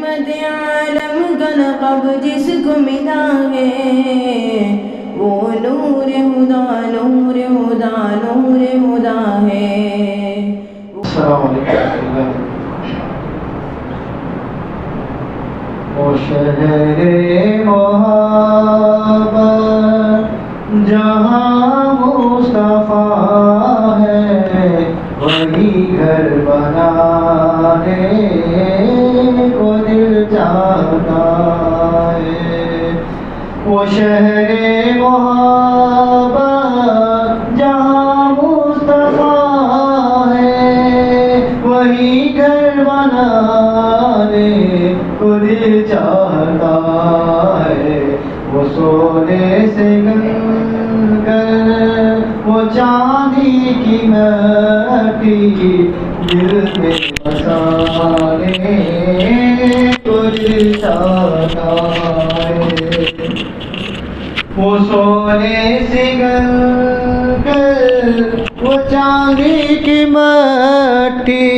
رحمت عالم کا لقب جس کو ملا ہے وہ نور خدا نور خدا نور خدا ہے۔ السلام علیکم۔ وہ شہر محبت جہاں مصطفیٰ ہے وہی گھر بنانے کو دل چاہتا ہے۔ وہ شہر محبت جہاں مصطفیٰ ہے وہی گھر بنانے کو دل چاہتا ہے۔ وہ سونے سے گن کر وہ چاندی کی مٹی دل میں بسانے کو دل چاہتا ہے۔ وہ سونے سے گن کر وہ چاندی کی مٹی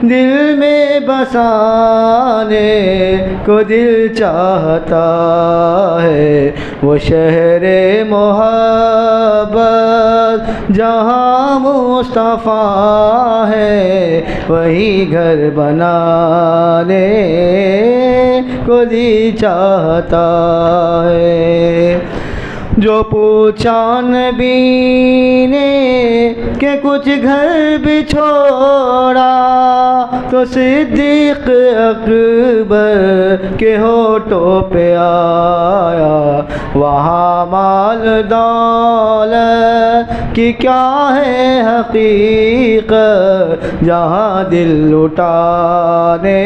دل میں بسانے کو دل چاہتا ہے۔ وہ شہر محبت جہاں مصطفیٰ ہے وہی گھر بنانے کو دل چاہتا ہے۔ جو پوچھا نبی نے کہ کچھ گھر بھی چھوڑا تو صدیق اکبر کے ہونٹوں پہ آیا وہاں مال دولت کی کیا ہے حقیقت جہاں دل لٹانے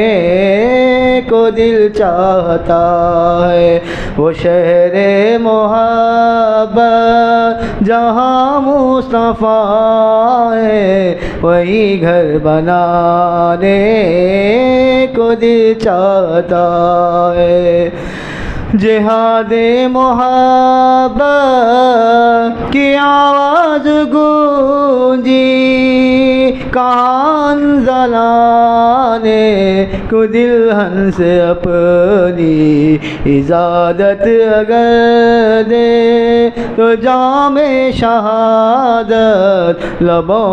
کو دل چاہتا ہے۔ وہ شہر محبت جہاں مصطفیٰ ہے وہی گھر بنانے کو دل چاہتا ہے۔ جہاد محبت کی آواز گونجی کان زلانے کو دلہن سے اپنی عزادت اگر دے تو جام شہادت لبوں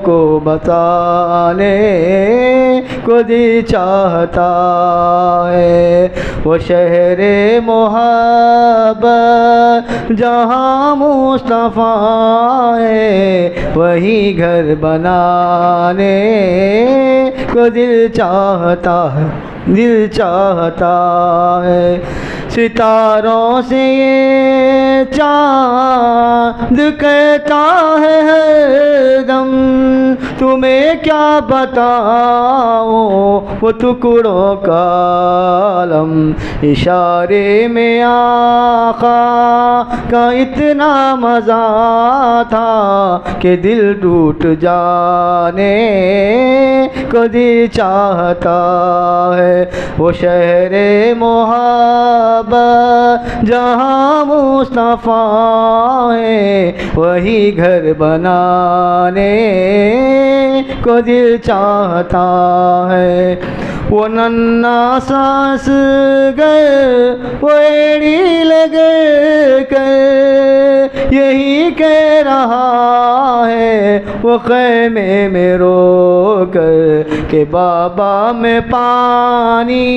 کو بتانے کو دل چاہتا ہے۔ وہ شہر محبت جہاں مصطفیٰ ہے وہی گھر بنانے کو دل چاہتا ہے۔ ستاروں سے یہ چاند کہتا ہے ہر دم تمہیں کیا بتاؤں وہ ٹکڑوں کا عالم اشارے میں آقا کا اتنا مزہ تھا کہ دل ٹوٹ جانے کو دل چاہتا ہے۔ وہ شہر محبت جہاں مصطفیٰ ہے وہی گھر بنانے کو دل چاہتا ہے۔ وہ ننھا سانس گئے وہ ایڑی لگے کر یہی کہہ رہا ہے وہ خیمے میں رو کر کہ بابا میں پانی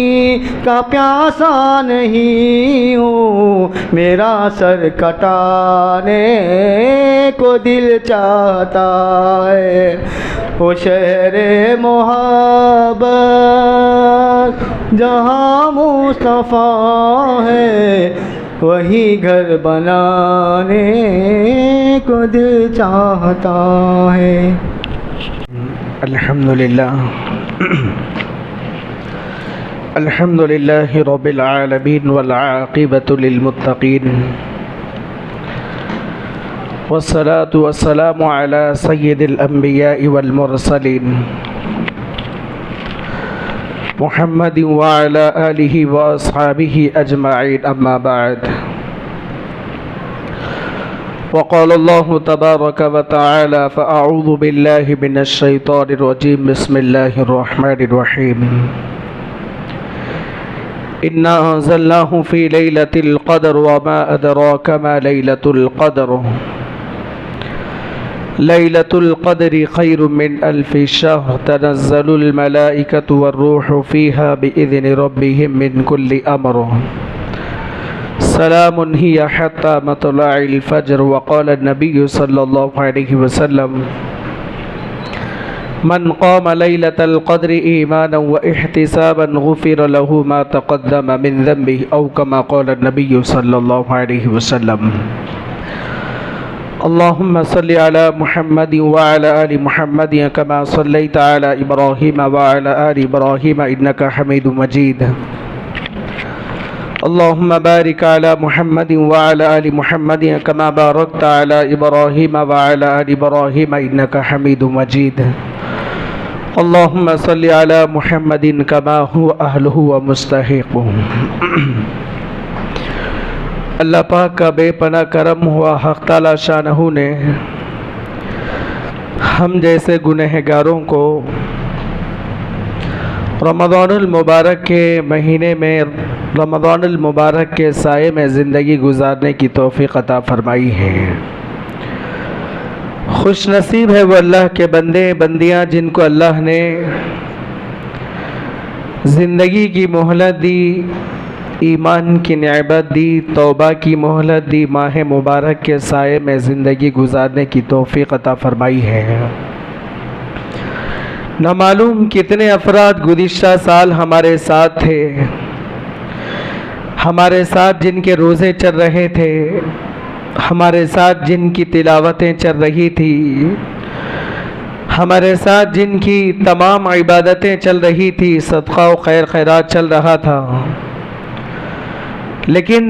کا پیاسا نہیں ہوں میرا سر کٹانے کو دل چاہتا ہے۔ وہ شہر محبت جہاں مصطفیٰ ہے وہی گھر بنانے کو دل چاہتا ہے۔ الحمدللہ رب العالمین والعاقبۃ للمتقین والصلاة والسلام على سید الانبیاء والمرسلین محمد وعلى آلہ واصحابہ اجمعین اما بعد وقال الله تبارك وتعالى فأعوذ بالله من الشيطان الرجيم بسم الله الرحمن الرحيم إنا أنزلناه في ليلة القدر وما أدراك ما ليلة القدر ليلة القدر خير من 1000 شهر تنزل الملائكة والروح فيها بإذن ربهم من كل أمر سلام هي حتى مطلع الفجر. وقال النبي صلى الله عليه وسلم من قام ليلة القدر إيمانا واحتسابا غفر له ما تقدم من ذنبه أو كما قال النبي صلى الله عليه وسلم. اللهم صل على محمد وعلى آل محمد كما صليت على إبراهيم وعلى آل إبراهيم إنك حميد مجيد. اللهم بارك على محمد وعلى آل محمد كما باركت على إبراهيم وعلى آل إبراهيم إنك حميد مجيد. اللهم صل على محمد كما هو أهله ومستحقه. اللہ پاک کا بے پناہ کرم ہوا حق تعالی شانہ نے ہم جیسے گنہگاروں کو رمضان المبارک کے مہینے میں رمضان المبارک کے سائے میں زندگی گزارنے کی توفیق عطا فرمائی ہے. خوش نصیب ہے وہ اللہ کے بندے بندیاں جن کو اللہ نے زندگی کی مہلت دی، ایمان کی نعمت دی، توبہ کی مہلت دی، ماہ مبارک کے سائے میں زندگی گزارنے کی توفیق عطا فرمائی ہے. نہ معلوم کتنے افراد گزشتہ سال ہمارے ساتھ تھے، ہمارے ساتھ جن کے روزے چل رہے تھے، ہمارے ساتھ جن کی تلاوتیں چل رہی تھی، ہمارے ساتھ جن کی تمام عبادتیں چل رہی تھی، صدقہ و خیر خیرات چل رہا تھا، لیکن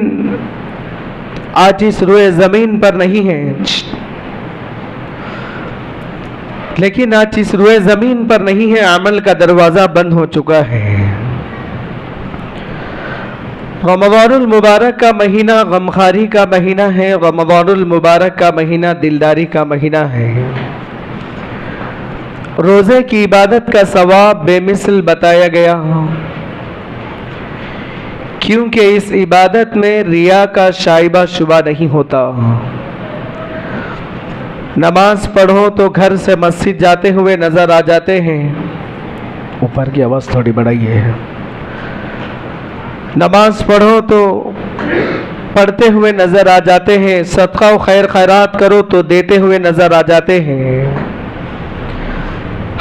آج اس روئے زمین پر نہیں ہے، لیکن آج اس روئے زمین پر نہیں ہے، عمل کا دروازہ بند ہو چکا ہے. رمضان المبارک کا مہینہ غمخواری کا مہینہ ہے، رمضان المبارک کا مہینہ دلداری کا مہینہ ہے. روزے کی عبادت کا ثواب بے مثل بتایا گیا، کیونکہ اس عبادت میں ریا کا شائبہ شبہ نہیں ہوتا. نماز پڑھو تو گھر سے مسجد جاتے ہوئے نظر آ جاتے ہیں. اوپر کی آواز تھوڑی بڑھائیے. نماز پڑھو تو پڑھتے ہوئے نظر آ جاتے ہیں، صدقہ و خیر خیرات کرو تو دیتے ہوئے نظر آ جاتے ہیں.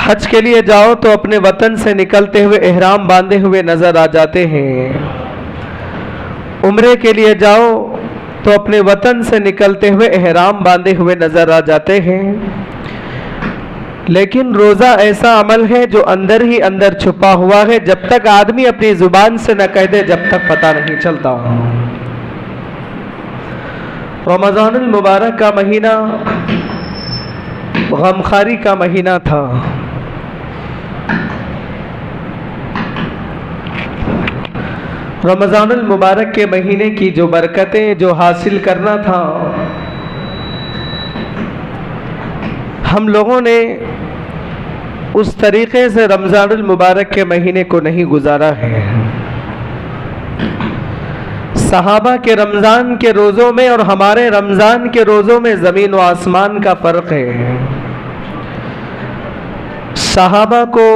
حج کے لیے جاؤ تو اپنے وطن سے نکلتے ہوئے احرام باندھے ہوئے نظر آ جاتے ہیں. عمرے کے لیے جاؤ تو اپنے وطن سے نکلتے ہوئے احرام باندھے ہوئے نظر آ جاتے ہیں. لیکن روزہ ایسا عمل ہے جو اندر ہی اندر چھپا ہوا ہے، جب تک آدمی اپنی زبان سے نہ کہہ دے جب تک پتہ نہیں چلتا. رمضان المبارک کا مہینہ غمخواری کا مہینہ تھا. رمضان المبارک کے مہینے کی جو برکتیں جو حاصل کرنا تھا، ہم لوگوں نے اس طریقے سے رمضان المبارک کے مہینے کو نہیں گزارا ہے. صحابہ کے رمضان کے روزوں میں اور ہمارے رمضان کے روزوں میں زمین و آسمان کا فرق ہے. صحابہ کو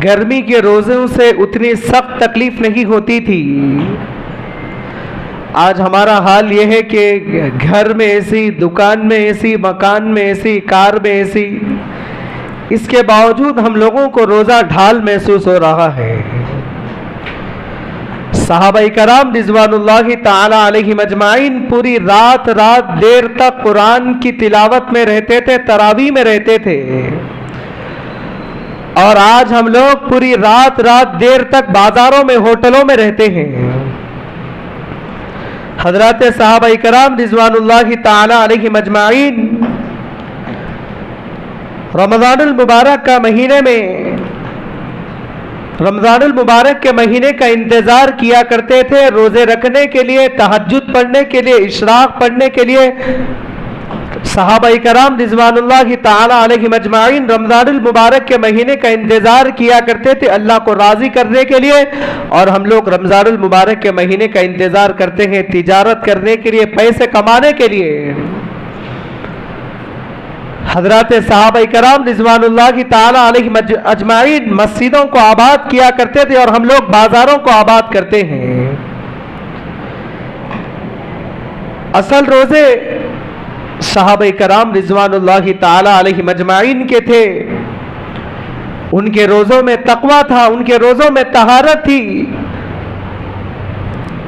گرمی کے روزوں سے اتنی سخت تکلیف نہیں ہوتی تھی. آج ہمارا حال یہ ہے کہ گھر میں ایسی، دکان میں ایسی، مکان میں ایسی، کار میں ایسی، اس کے باوجود ہم لوگوں کو روزہ ڈھال محسوس ہو رہا ہے. صحابہ کرام رضوان اللہ تعالی علیہم اجمعین پوری رات دیر تک قرآن کی تلاوت میں رہتے تھے، تراویح میں رہتے تھے. اور آج ہم لوگ پوری رات دیر تک بازاروں میں، ہوٹلوں میں رہتے ہیں. حضرات صحابہ کرام رضوان اللہ تعالی علیہم اجمعین رمضان المبارک کا مہینے میں رمضان المبارک کے مہینے کا انتظار کیا کرتے تھے، روزے رکھنے کے لیے، تہجد پڑھنے کے لیے، اشراق پڑھنے کے لیے۔ صحابہ کرام رضوان اللہ تعالی علیہم اجمعین رمضان المبارک کے مہینے کا انتظار کیا کرتے تھے اللہ کو راضی کرنے کے لیے، اور ہم لوگ رمضان المبارک کے مہینے کا انتظار کرتے ہیں تجارت کرنے کے لیے، پیسے کمانے کے لیے۔ حضرات صحابہ کرام رضوان اللہ تعالی علیہم اجمعین مسجدوں کو آباد کیا کرتے تھے، اور ہم لوگ بازاروں کو آباد کرتے ہیں۔ اصل روزے صحابہ کرام رضوان اللہ تعالی علیہم اجمعین کے تھے، ان کے روزوں میں تقویٰ تھا، ان کے روزوں میں طہارت تھی،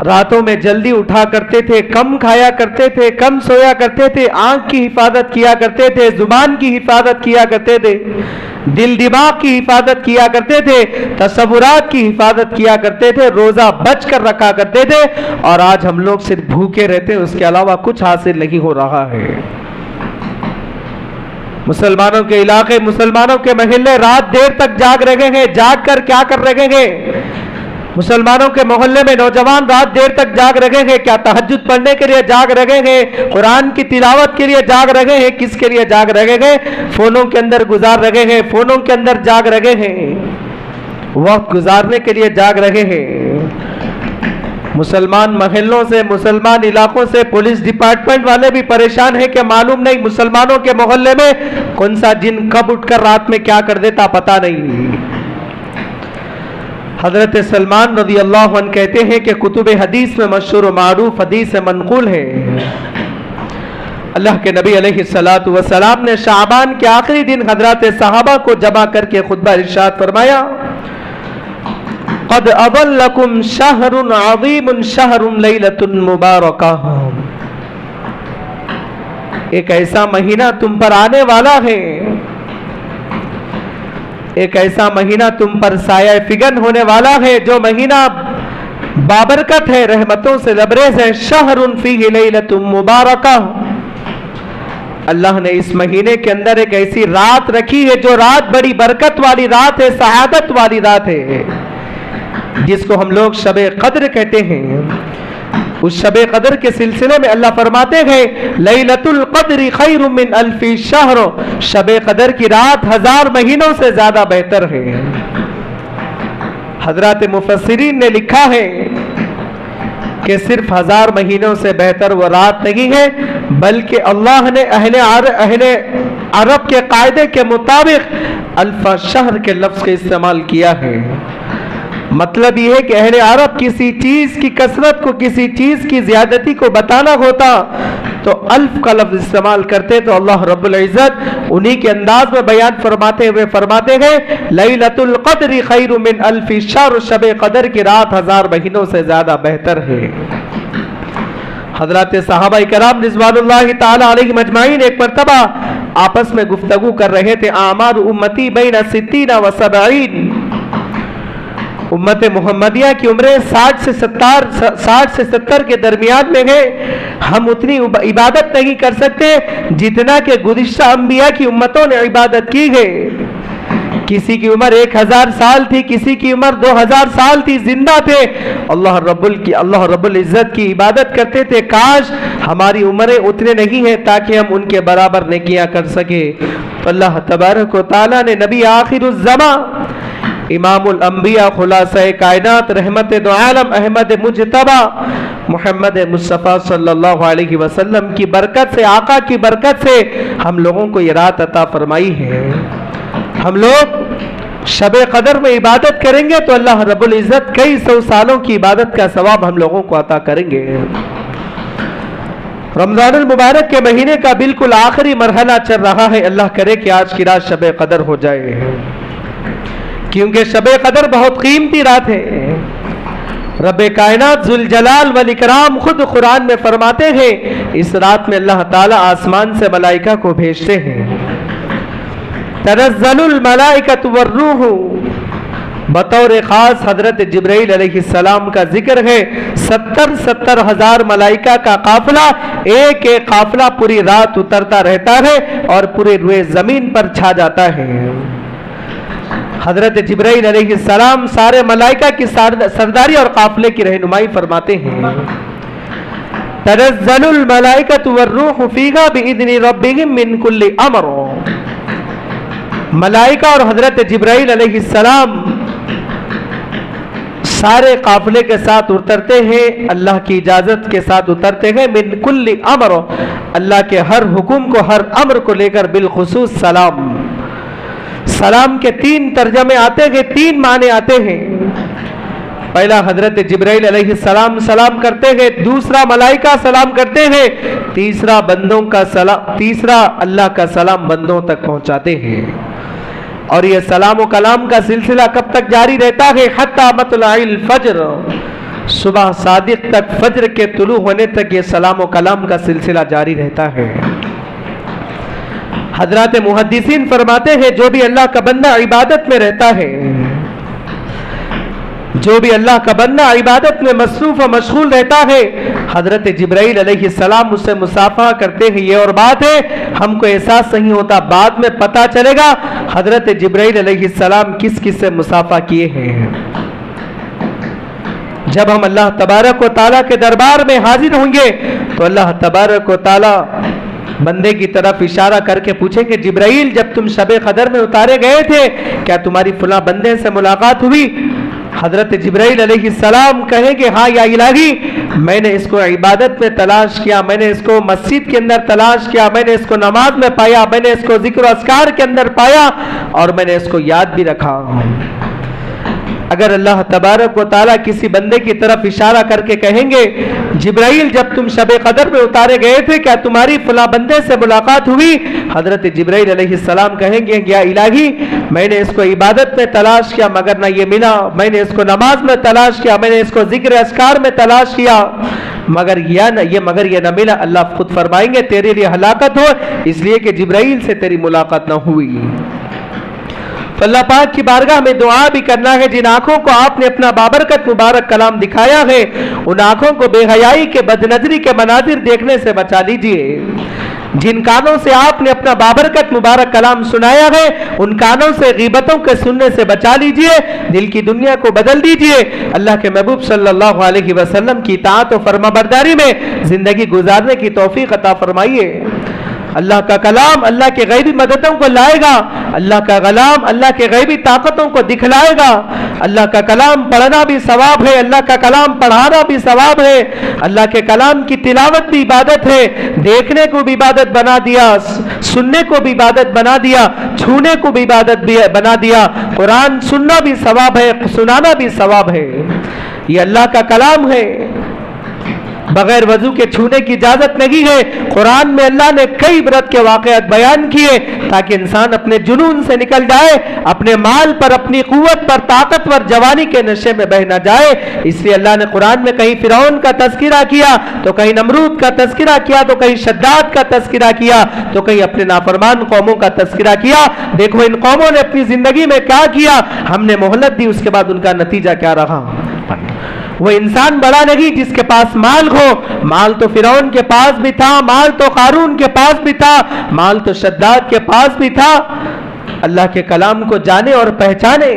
راتوں میں جلدی اٹھا کرتے تھے، کم کھایا کرتے تھے، کم سویا کرتے تھے، آنکھ کی حفاظت کیا کرتے تھے، زبان کی حفاظت کیا کرتے تھے، دل دماغ کی حفاظت کیا کرتے تھے، تصورات کی حفاظت کیا کرتے تھے، روزہ بچ کر رکھا کرتے تھے۔ اور آج ہم لوگ صرف بھوکے رہتے ہیں، اس کے علاوہ کچھ حاصل نہیں ہو رہا ہے۔ مسلمانوں کے علاقے، مسلمانوں کے محلے رات دیر تک جاگ رہے ہیں، جاگ کر کیا کر رہے ہیں؟ مسلمانوں کے محلے میں نوجوان رات دیر تک جاگ رہے ہیں، کیا تہجد پڑھنے کے لیے جاگ رہے ہیں؟ قرآن کی تلاوت کے لیے جاگ رہے ہیں؟ کس کے لیے جاگ رہے ہیں؟ فونوں کے اندر گزار رہے ہیں، فونوں کے اندر جاگ رہے ہیں، وقت گزارنے کے لیے جاگ رہے ہیں۔ مسلمان محلوں سے، مسلمان علاقوں سے پولیس ڈپارٹمنٹ والے بھی پریشان ہیں کہ معلوم نہیں مسلمانوں کے محلے میں کون سا جن کب اٹھ کر رات میں کیا کر دیتا پتہ نہیں۔ حضرت سلمان رضی اللہ عنہ کہتے ہیں کہ کتب حدیث میں مشہور و معروف حدیث منقول ہے، اللہ کے نبی علیہ الصلوۃ والسلام نے شعبان کے آخری دن حضرات صحابہ کو جمع کر کے خطبہ ارشاد فرمایا، قد اضلکم شہر عظیم شہر لیلۃ مبارکہ، ایک ایسا مہینہ تم پر آنے والا ہے، ایک ایسا مہینہ تم پر سایہ فگن ہونے والا ہے جو مہینہ بابرکت ہے، رحمتوں سے لبریز ہے، شہر فیہ لیلۃ مبارکہ، اللہ نے اس مہینے کے اندر ایک ایسی رات رکھی ہے جو رات بڑی برکت والی رات ہے، سعادت والی رات ہے، جس کو ہم لوگ شب قدر کہتے ہیں۔ اس شب قدر کے سلسلے میں اللہ فرماتے ہیں لیلۃ القدر خیر من الف شہر، شب قدر کی رات 1000 مہینوں سے زیادہ بہتر ہے۔ حضرات مفسرین نے لکھا ہے کہ صرف 1000 مہینوں سے بہتر وہ رات نہیں ہے، بلکہ اللہ نے اہل عرب کے قاعدے کے مطابق الف شہر کے لفظ کا استعمال کیا ہے۔ مطلب یہ ہے کہ اہل عرب کسی چیز کی کثرت کو، کسی چیز کی زیادتی کو بتانا ہوتا تو الف کا لفظ استعمال کرتے، تو اللہ رب العزت انہی کے انداز میں بیان فرماتے ہوئے فرماتے ہیں لیلۃ القدر خیر من الف شہر، شب قدر کی رات 1000 مہینوں سے زیادہ بہتر ہے۔ حضرات صحابہ کرام رضوان اللہ تعالی علیہم اجمعین ایک مرتبہ آپس میں گفتگو کر رہے تھے، اعمار امتی بین 60 و 70، امت محمدیہ کی عمریں 60 سے 70 کے درمیان میں ہے، ہم اتنی عبادت نہیں کر سکتے جتنا کہ گزشتہ انبیاء کی امتوں نے عبادت کی ہے۔ کسی کی عمر 1000 سال تھی، کسی کی عمر 2000 سال تھی، زندہ تھے، اللہ رب العزت کی عبادت کرتے تھے، کاش ہماری عمریں اتنے نہیں ہیں تاکہ ہم ان کے برابر نیکیاں کر سکے۔ تو اللہ تبارک و تعالیٰ نے نبی آخر الزمان، امام الانبیاء، خلاصہ کائنات، رحمت دو عالم، احمد مجتبی محمد مصطفیٰ صلی اللہ علیہ وسلم کی برکت سے، آقا کی برکت سے ہم لوگوں کو یہ رات عطا فرمائی ہے۔ ہم لوگ شب قدر میں عبادت کریں گے تو اللہ رب العزت کئی 100 سالوں کی عبادت کا ثواب ہم لوگوں کو عطا کریں گے۔ رمضان المبارک کے مہینے کا بالکل آخری مرحلہ چل رہا ہے، اللہ کرے کہ آج کی رات شب قدر ہو جائے، کیونکہ شب قدر بہت قیمتی رات ہے۔ رب کائنات ذوالجلال والاکرام خود قرآن میں فرماتے ہیں اس رات میں اللہ تعالیٰ آسمان سے ملائکہ کو بھیجتے ہیں، تنزل الملائکۃ والروح، بطور خاص حضرت جبرائیل علیہ السلام کا ذکر ہے، 70 ہزار ملائکہ کا قافلہ، ایک ایک قافلہ پوری رات اترتا رہتا ہے اور پورے روئے زمین پر چھا جاتا ہے۔ حضرت جبرائیل علیہ السلام سارے ملائکہ کی سرداری اور قافلے کی رہنمائی فرماتے ہیں. تنزل الملائکۃ والروح فیہا بإذن ربہم من کل امر. ملائکہ اور حضرت جبرائیل علیہ السلام سارے قافلے کے ساتھ اترتے ہیں، اللہ کی اجازت کے ساتھ اترتے ہیں. من کل امر، اللہ کے ہر حکم کو، ہر امر کو لے کر. بالخصوص سلام. سلام کے 3 ترجمے آتے ہیں، 3 معنی آتے ہیں. پہلا حضرت جبرائیل علیہ السلام سلام کرتے ہیں، دوسرا ملائکہ سلام کرتے ہیں، تیسرا بندوں کا سلام، تیسرا اللہ کا سلام بندوں تک پہنچاتے ہیں. اور یہ سلام و کلام کا سلسلہ کب تک جاری رہتا ہے؟ حتی مطلع الفجر، صبح صادق تک، فجر کے طلوع ہونے تک یہ سلام و کلام کا سلسلہ جاری رہتا ہے. حضرات محدثین فرماتے ہیں جو بھی اللہ کا بندہ عبادت میں رہتا ہے، جو بھی اللہ کا بندہ عبادت میں مصروف و مشغول رہتا ہے، حضرت جبرائیل علیہ السلام اس سے مصافحہ کرتے ہیں. یہ اور بات ہے، ہم کو احساس نہیں ہوتا، بعد میں پتہ چلے گا حضرت جبرائیل علیہ السلام کس کس سے مصافحہ کیے ہیں. جب ہم اللہ تبارک و تعالیٰ کے دربار میں حاضر ہوں گے تو اللہ تبارک و تعالیٰ بندے کی طرف اشارہ کر کے پوچھیں کہ جبرائیل جب تم شب قدر میں اتارے گئے تھے کیا تمہاری فلاں بندے سے ملاقات ہوئی؟ حضرت جبرائیل علیہ السلام کہیں کہ ہاں یا الہی، میں نے اس کو عبادت میں تلاش کیا، میں نے اس کو مسجد کے اندر تلاش کیا، میں نے اس کو نماز میں پایا، میں نے اس کو ذکر و اذکار کے اندر پایا، اور میں نے اس کو یاد بھی رکھا. اگر اللہ تبارک و تعالیٰ کسی بندے کی طرف اشارہ کر کے کہیں گے جبرائیل جب تم شب قدر میں اتارے گئے تھے کیا تمہاری فلاں بندے سے ملاقات ہوئی؟ حضرت جبرائیل علیہ السلام کہیں گے یا الہی، میں نے اس کو عبادت میں تلاش کیا مگر نہ یہ ملا، میں نے اس کو نماز میں تلاش کیا، میں نے اس کو ذکر اذکار میں تلاش کیا مگر یہ نہ ملا. اللہ خود فرمائیں گے تیرے لیے ہلاکت ہو، اس لیے کہ جبرائیل سے تیری ملاقات نہ ہوئی. تو اللہ پاک کی بارگاہ میں دعا بھی کرنا ہے، جن آنکھوں کو آپ نے اپنا بابرکت مبارک کلام دکھایا ہے ان آنکھوں کو بے حیائی کے، بد نظری کے مناظر دیکھنے سے بچا لیجئے. جن کانوں سے آپ نے اپنا بابرکت مبارک کلام سنایا ہے ان کانوں سے غیبتوں کے سننے سے بچا لیجئے. دل کی دنیا کو بدل دیجئے. اللہ کے محبوب صلی اللہ علیہ وسلم کی اطاعت و فرما برداری میں زندگی گزارنے کی توفیق عطا فرمائیے. اللہ کا کلام اللہ کے غیبی مددوں کو لائے گا، اللہ کا کلام اللہ کے غیبی طاقتوں کو دکھلائے گا. اللہ کا کلام پڑھنا بھی ثواب ہے، اللہ کا کلام پڑھانا بھی ثواب ہے. اللہ کے کلام کی تلاوت بھی عبادت ہے، دیکھنے کو بھی عبادت بنا دیا، سننے کو بھی عبادت بنا دیا، چھونے کو بھی عبادت بنا دیا. قرآن سننا بھی ثواب ہے، سنانا بھی ثواب ہے. یہ اللہ کا کلام ہے، بغیر وضو کے چھونے کی اجازت نہیں ہے. قرآن میں اللہ نے کئی عبرت کے واقعات بیان کیے تاکہ انسان اپنے جنون سے نکل جائے، اپنے مال پر، اپنی قوت پر، طاقتور جوانی کے نشے میں بہ نہ جائے. اس لیے اللہ نے قرآن میں کہیں فرعون کا تذکرہ کیا تو کہیں نمرود کا تذکرہ کیا تو کہیں شداد کا تذکرہ کیا تو کہیں اپنے نافرمان قوموں کا تذکرہ کیا. دیکھو ان قوموں نے اپنی زندگی میں کیا کیا، ہم نے مہلت دی، اس کے بعد ان کا نتیجہ کیا رہا. وہ انسان بڑا نہیں جس کے پاس مال ہو. مال تو فرعون کے پاس بھی تھا، مال تو قارون کے پاس بھی تھا، مال تو شداد کے پاس بھی تھا. اللہ کے کلام کو جانے اور پہچانے.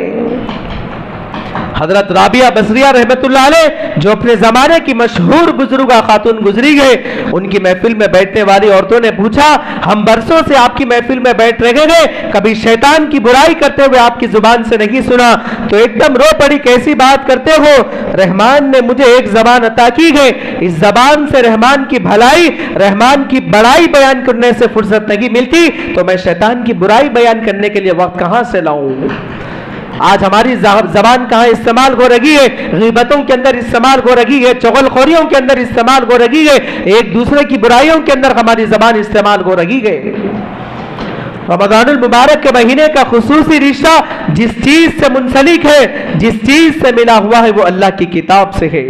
حضرت رابعہ بصریہ رحمت اللہ علیہ جو اپنے زمانے کی مشہور بزرگہ خاتون گزری گئے، ان کی محفل میں بیٹھنے والی عورتوں نے پوچھا ہم برسوں سے آپ کی محفل میں بیٹھ رہے ہیں، کبھی شیطان کی برائی کرتے ہوئے آپ کی زبان سے نہیں سنا. تو ایک دم رو پڑی، کیسی بات کرتے ہو، رحمان نے مجھے ایک زبان عطا کی ہے، اس زبان سے رحمان کی بھلائی، رحمان کی بڑائی بیان کرنے سے فرصت نہیں ملتی، تو میں شیطان کی برائی بیان کرنے کے لیے وقت کہاں سے لاؤں. آج ہماری زبان کہاں استعمال ہو رہی ہے، غیبتوں کے اندر استعمال ہو رہی ہے، چغل خوریوں کے اندر استعمال ہو رہی ہے، ایک دوسرے کی برائیوں کے اندر ہماری زبان استعمال ہو رہی ہے. رمضان المبارک کے مہینے کا خصوصی رشتہ جس چیز سے منسلک ہے، جس چیز سے ملا ہوا ہے وہ اللہ کی کتاب سے ہے.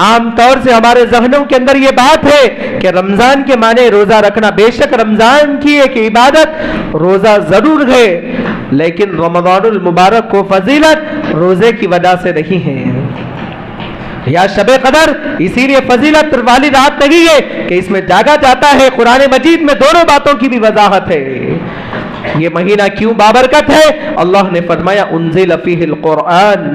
عام طور سے ہمارے ذہنوں کے اندر یہ بات ہے کہ رمضان کے معنی روزہ رکھنا. بے شک رمضان کی ایک عبادت روزہ ضرور ہے، لیکن رمضان المبارک کو فضیلت روزے کی وجہ سے نہیں ہے. یا شب قدر اسی لیے فضیلت والی رات نہیں ہے کہ اس میں جاگا جاتا ہے. قرآن مجید میں دونوں باتوں کی بھی وضاحت ہے. یہ مہینہ کیوں بابرکت ہے؟ اللہ نے فرمایا انزل فیہ القرآن،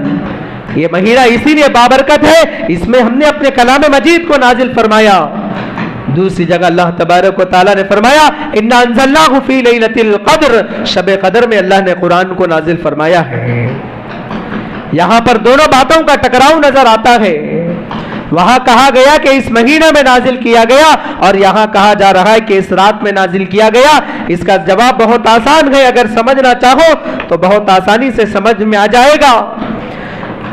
یہ مہینہ اسی لیے بابرکت ہے، اس میں ہم نے اپنے کلام مجید کو نازل فرمایا۔ دوسری جگہ اللہ تبارک و تعالیٰ نے فرمایا انا انزلناہ فی لیلۃ القدر، شب قدر میں اللہ نے قرآن کو نازل فرمایا ہے۔ یہاں پر دونوں باتوں کا ٹکراؤ نظر آتا ہے، وہاں کہا گیا کہ اس مہینہ میں نازل کیا گیا اور یہاں کہا جا رہا ہے کہ اس رات میں نازل کیا گیا۔ اس کا جواب بہت آسان ہے، اگر سمجھنا چاہو تو بہت آسانی سے سمجھ میں آ جائے گا۔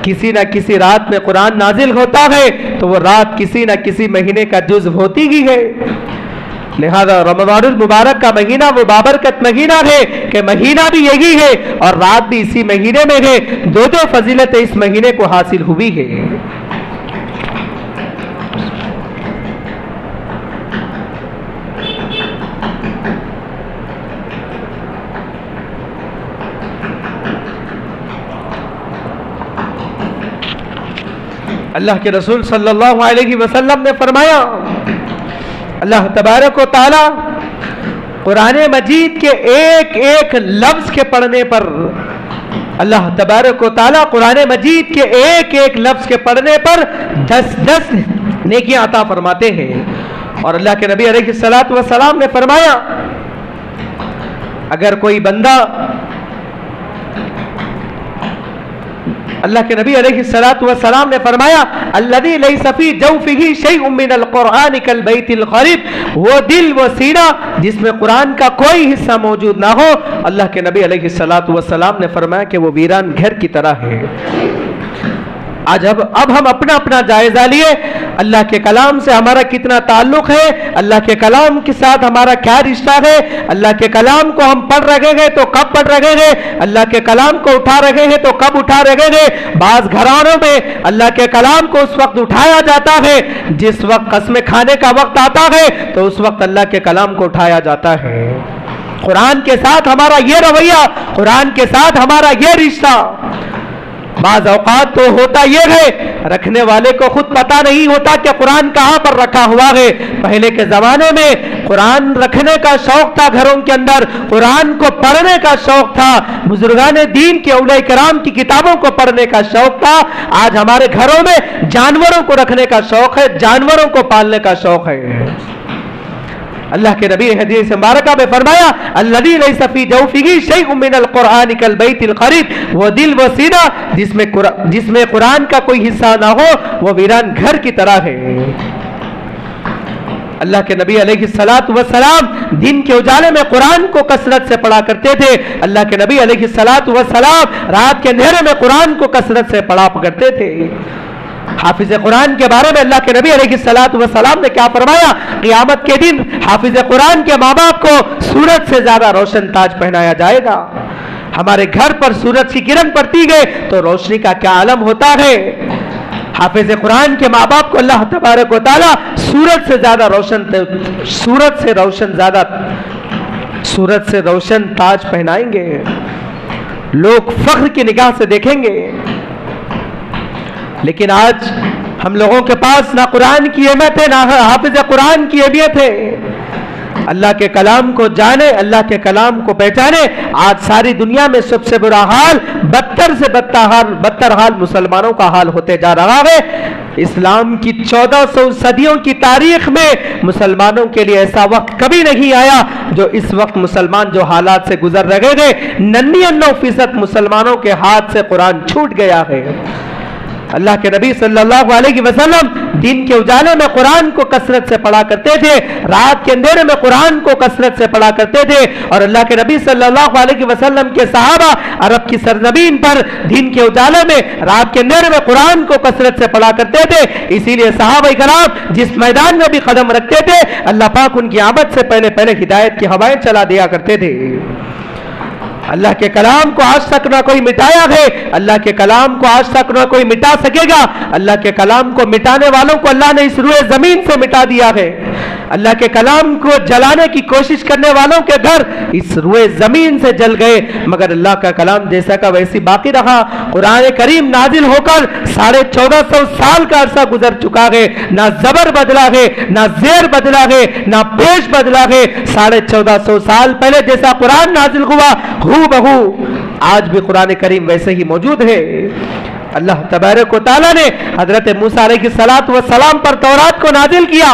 کسی نہ کسی رات میں قرآن نازل ہوتا ہے تو وہ رات کسی نہ کسی مہینے کا جزء ہوتی ہی ہے، لہذا رمضان المبارک کا مہینہ وہ بابرکت مہینہ ہے کہ مہینہ بھی یہی ہے اور رات بھی اسی مہینے میں ہے، دو فضیلتیں اس مہینے کو حاصل ہوئی ہے۔ اللہ کے رسول صلی اللہ علیہ وسلم نے فرمایا، اللہ تبارک و تعالی قرآن مجید کے ایک ایک لفظ کے پڑھنے پر، اللہ تبارک و تعالی قرآن مجید کے ایک ایک لفظ کے پڑھنے پر 10 نیکیاں عطا فرماتے ہیں۔ اور اللہ کے نبی علیہ الصلوۃ والسلام نے فرمایا اگر کوئی بندہ، اللہ کے نبی علیہ الصلوۃ والسلام نے فرمایا الذی لیس فی جوفہ شیء من القرآن کالبیت الخریب، وہ دل وہ سینہ جس میں قرآن کا کوئی حصہ موجود نہ ہو، اللہ کے نبی علیہ الصلوۃ والسلام نے فرمایا کہ وہ ویران گھر کی طرح ہے۔ آج اب ہم اپنا اپنا جائزہ لیے، اللہ کے کلام سے ہمارا کتنا تعلق ہے، اللہ کے کلام کے ساتھ ہمارا کیا رشتہ ہے، اللہ کے کلام کو ہم پڑھ رہے ہیں تو کب پڑھ رہے ہیں، اللہ کے کلام کو اٹھا رہے ہیں تو کب اٹھا رہے ہیں۔ بعض گھرانوں میں اللہ کے کلام کو اس وقت اٹھایا جاتا ہے جس وقت قسم کھانے کا وقت آتا ہے تو اس وقت اللہ کے کلام کو اٹھایا جاتا ہے۔ قرآن کے ساتھ ہمارا یہ رویہ، قرآن کے ساتھ ہمارا یہ رشتہ، بعض اوقات تو ہوتا یہ ہے رکھنے والے کو خود پتہ نہیں ہوتا کہ قرآن کہاں پر رکھا ہوا ہے۔ پہلے کے زمانے میں قرآن رکھنے کا شوق تھا، گھروں کے اندر قرآن کو پڑھنے کا شوق تھا، بزرگان دین کے اولیاء کرام کی کتابوں کو پڑھنے کا شوق تھا۔ آج ہمارے گھروں میں جانوروں کو رکھنے کا شوق ہے، جانوروں کو پالنے کا شوق ہے۔ اللہ کے نبی حدیث مبارکہ میں فرمایا الذی لیس فی جوفہ شیء من القرآن کالبیت الخریب، وہ دل وہ سینہ جس میں قرآن کا کوئی حصہ نہ ہو وہ ویران گھر کی طرح ہے۔ اللہ کے نبی علیہ الصلوۃ والسلام دن کے اجالے میں قرآن کو کثرت سے پڑھا کرتے تھے، اللہ کے نبی علیہ الصلوۃ والسلام رات کے اندھیرے میں قرآن کو کثرت سے پڑھا کرتے تھے۔ حافظ قرآن کے بارے میں اللہ کے نبی علیہ الصلوۃ والسلام نے کیا فرمایا، قیامت کے دن حافظ قرآن کے ماں باپ کو سورج سے زیادہ روشن تاج پہنایا جائے گا۔ ہمارے گھر پر سورج کی کرن پڑتی ہے تو روشنی کا کیا عالم ہوتا ہے۔ حافظ قرآن کے ماں باپ کو اللہ تبارک و تعالی سورج سے روشن تاج پہنائیں گے، لوگ فخر کی نگاہ سے دیکھیں گے۔ لیکن آج ہم لوگوں کے پاس نہ قرآن کی اہمیت ہے، نہ حافظ قرآن کی اہمیت ہے۔ اللہ کے کلام کو جانے، اللہ کے کلام کو پہچانے۔ آج ساری دنیا میں سب سے برا حال، بدتر سے بدتر حال مسلمانوں کا حال ہوتے جا رہا ہے۔ اسلام کی 1400 صدیوں کی تاریخ میں مسلمانوں کے لیے ایسا وقت کبھی نہیں آیا جو اس وقت مسلمان جو حالات سے گزر رہے ہیں، 99% مسلمانوں کے ہاتھ سے قرآن چھوٹ گیا ہے۔ اللہ کے نبی صلی اللہ علیہ وسلم دن کے اجالے میں قرآن کو کثرت سے پڑھا کرتے تھے، رات کے اندھیرے میں قرآن کو کثرت سے پڑھا کرتے تھے، اور اللہ کے نبی صلی اللہ علیہ وسلم کے صحابہ عرب کی سرزمین پر دن کے اجالے میں رات کے اندھیرے میں قرآن کو کثرت سے پڑھا کرتے تھے۔ اسی لیے صحابہ کرام جس میدان میں بھی قدم رکھتے تھے اللہ پاک ان کی آمد سے پہلے ہدایت کی ہوائیں چلا دیا کرتے تھے۔ اللہ کے کلام کو آج تک نہ کوئی مٹایا ہے، اللہ کے کلام کو آج تک نہ کوئی مٹا سکے گا۔ اللہ کے کلام کو مٹانے والوں کو اللہ نے اس روئے زمین سے مٹا دیا ہے۔ اللہ کے کلام کو جلانے کی کوشش کرنے والوں کے گھر اس روئے زمین سے جل گئے، مگر اللہ کا کلام جیسا کا ویسی باقی رہا۔ قرآن کریم نازل ہو کر 1450 سال کا عرصہ گزر چکا ہے، نہ زبر بدلا ہے، نہ زیر بدلا ہے، نہ پیش بدلا ہے۔ 1450 سال پہلے جیسا قرآن نازل ہوا ہو بہو آج بھی قرآن کریم ویسے ہی موجود ہے۔ اللہ تبارک و تعالیٰ نے حضرت موسیٰ علیہ السلام پر تورات کو نازل کیا،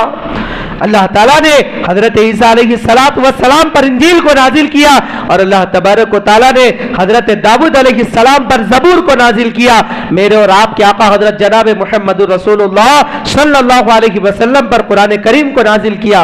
اللہ تعالیٰ نے حضرت عیسیٰ علیہ السلام پر انجیل کو نازل کیا، اور اللہ تبارک و تعالیٰ نے حضرت داؤد علیہ السلام پر زبور کو نازل کیا۔ میرے اور آپ کے آقا حضرت جناب محمد رسول اللہ صلی اللہ علیہ وسلم پر قرآن کریم کو نازل کیا۔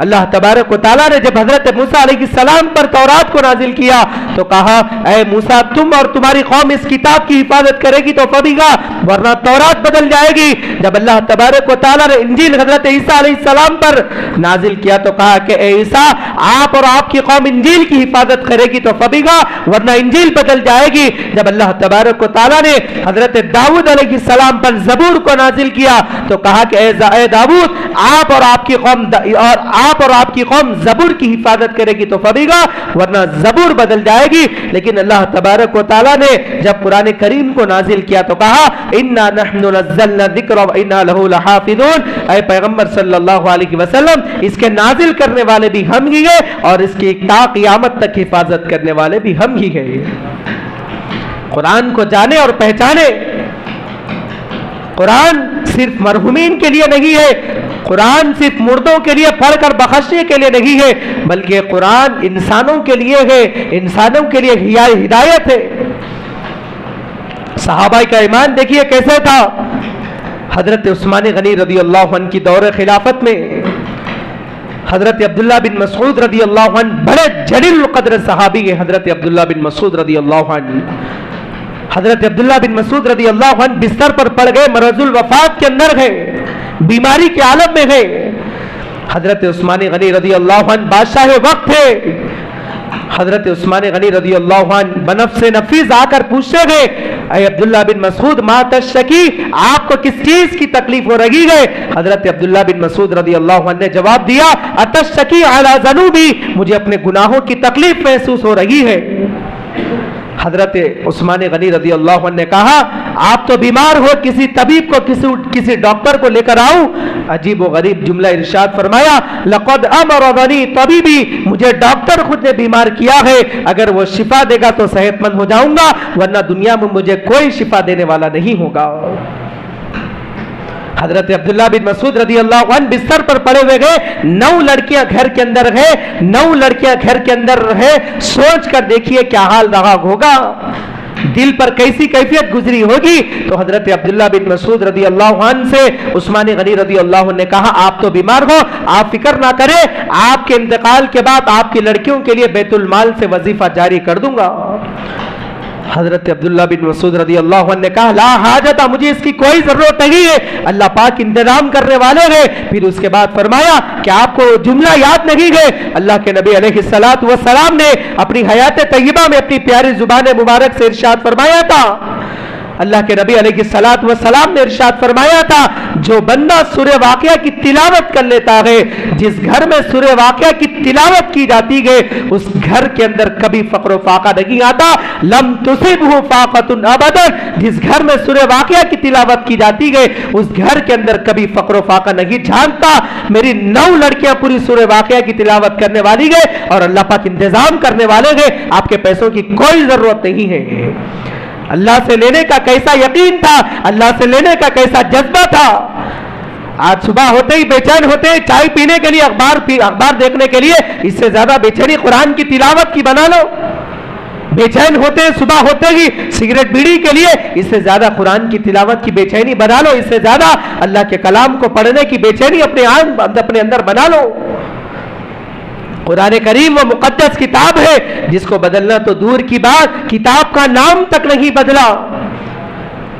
اللہ تبارک و تعالیٰ نے جب حضرت موسیٰ علیہ السلام پر تورات کو نازل کیا تو کہا اے موسیٰ تم اور تمہاری قوم اس کتاب کی حفاظت کرے گی تو فبیگا، ورنہ تورات بدل جائے گی۔ جب اللہ تبارک و تعالیٰ نے انجیل حضرت عیسیٰ علیہ السلام پر نازل کیا تو کہا کہ اے عیسیٰ آپ اور آپ کی قوم انجیل کی حفاظت کرے گی تو فبیگا، ورنہ انجیل بدل جائے گی۔ جب اللہ تبارک و تعالیٰ نے حضرت داؤد علیہ السلام پر زبور کو نازل کیا تو کہا کہ اے داؤد آپ اور آپ کی قوم زبور کی حفاظت کرے گی تو فبیگا، ورنہ زبور بدل جائے گی۔ لیکن اللہ تبارک و تعالیٰ نے جب قرآن کریم کو نازل کیا تو کہا انا نحن نزلنا الذکر وانا لہ لحافظون، اے پیغمبر صلی اللہ علیہ وسلم اس کے نازل کرنے والے بھی ہم ہی ہیں اور اس کی تا قیامت تک حفاظت کرنے والے بھی ہم ہی ہیں۔ قرآن کو جانے اور پہچانے۔ قرآن صرف مرحومین کے لیے نہیں ہے، قرآن صرف مردوں کے لیے پڑھ کر بخشنے کے لیے نہیں ہے، بلکہ قرآن انسانوں کے لیے ہے، انسانوں کے لیے ہدایت ہے۔ صحابہ کا ایمان دیکھیے کیسے تھا۔ حضرت عثمان غنی رضی اللہ عنہ کی دور خلافت میں حضرت عبداللہ بن مسعود رضی اللہ عنہ بڑے جلیل القدر صحابی ہیں۔ حضرت عبداللہ بن مسعود رضی اللہ عنہ حضرت عبداللہ بن مسعود رضی اللہ عنہ بستر پر پڑ گئے، مرض الوفات کے اندر گئے، بیماری کے عالم میں گئے۔ حضرت عثمان غنی رضی اللہ عنہ بادشاہ وقت تھے۔ حضرت عثمان غنی رضی اللہ عنہ بنفس نفیس آ کر پوچھتے گئے اے عبداللہ بن مسعود ما تشکی، آپ کو کس چیز کی تکلیف ہو رہی ہے؟ حضرت عبداللہ بن مسعود رضی اللہ عنہ نے جواب دیا اتشکی علی ذنوبی، مجھے اپنے گناہوں کی تکلیف محسوس ہو رہی ہے۔ حضرت عثمان غنی رضی اللہ عنہ نے کہا آپ تو بیمار ہو، کسی طبیب کو کسی ڈاکٹر کو لے کر آؤں۔ عجیب و غریب جملہ ارشاد فرمایا لقد امرنی طبیبی، مجھے ڈاکٹر خود نے بیمار کیا ہے، اگر وہ شفا دے گا تو صحت مند ہو جاؤں گا، ورنہ دنیا میں مجھے کوئی شفا دینے والا نہیں ہوگا۔ حضرت عبداللہ بن مسعود رضی اللہ عنہ بستر پر پڑے ہوئے گئے، 9 لڑکیاں گھر کے اندر ہے، 9 لڑکیاں گھر کے اندر ہے، سوچ کر دیکھیے کیا حال رہا ہوگا، دل پر کیسی کیفیت گزری ہوگی۔ تو حضرت عبداللہ بن مسعود رضی اللہ عنہ سے عثمان غنی رضی اللہ عنہ نے کہا آپ تو بیمار ہو، آپ فکر نہ کریں، آپ کے انتقال کے بعد آپ کی لڑکیوں کے لیے بیت المال سے وظیفہ جاری کر دوں گا۔ حضرت عبداللہ بن مسعود رضی اللہ عنہ نے کہا لا حاجت، مجھے اس کی کوئی ضرورت نہیں ہے، اللہ پاک انتظام کرنے والے ہیں۔ پھر اس کے بعد فرمایا کہ آپ کو جملہ یاد نہیں ہے، اللہ کے نبی علیہ السلام نے اپنی حیات طیبہ میں اپنی پیاری زبان مبارک سے ارشاد فرمایا تھا، اللہ کے نبی علیہ السلام نے ارشاد فرمایا تھا جو بندہ سورہ واقعہ کی تلاوت کر لیتا ہے، جس گھر میں سورہ واقعہ کی تلاوت کی جاتی ہے اس گھر کے اندر کبھی فقر و فاقہ نہیں آتا، لم تصبہ فاقۃ ابدا، جس گھر میں سورہ واقعہ کی تلاوت کی جاتی ہے اس گھر کے اندر کبھی فقر و فاقہ نہیں جھانکتا۔ میری 9 لڑکیاں پوری سورہ واقعہ کی تلاوت کرنے والی ہے اور اللہ پاک انتظام کرنے والے ہیں، آپ کے پیسوں کی کوئی ضرورت نہیں ہے۔ اللہ سے لینے کا کیسا یقین تھا، اللہ سے لینے کا کیسا جذبہ تھا۔ آج صبح ہوتے ہی بے چین ہوتے ہیں چائے پینے کے لیے، اخبار دیکھنے کے لیے، اس سے زیادہ بے چینی قرآن کی تلاوت کی بنا لو۔ بے چین ہوتے ہیں صبح ہوتے ہی سگریٹ بیڑی کے لیے، اس سے زیادہ قرآن کی تلاوت کی بے چینی بنا لو، اس سے زیادہ اللہ کے کلام کو پڑھنے کی بے چینی اپنے اندر بنا لو۔ قرآن کریم وہ مقدس کتاب ہے جس کو بدلنا تو دور کی بات، کتاب کا نام تک نہیں بدلا۔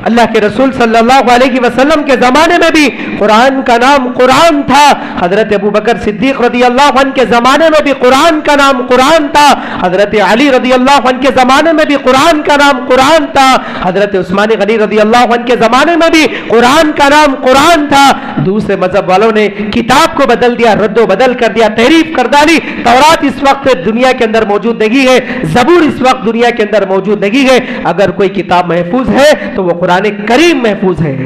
اللہ کے رسول صلی اللہ علیہ وسلم کے زمانے میں بھی قرآن کا نام قرآن تھا. حضرت ابو بکر صدیق رضی اللہ عنہ کے زمانے میں بھی قرآن کا نام قرآن تھا. حضرت علی رضی اللہ عنہ کے زمانے میں بھی قرآن کا نام قرآن تھا. حضرت عثمان غنی رضی اللہ عنہ کے زمانے میں بھی قرآن کا نام قرآن تھا. دوسرے مذہب والوں نے کتاب کو بدل دیا, رد و بدل کر دیا, تحریف کر ڈالی. تورات اس وقت دنیا کے اندر موجود نہیں ہے, زبور اس وقت دنیا کے اندر موجود نہیں ہے. اگر کوئی کتاب محفوظ ہے تو وہ قرآن کریم محفوظ ہے,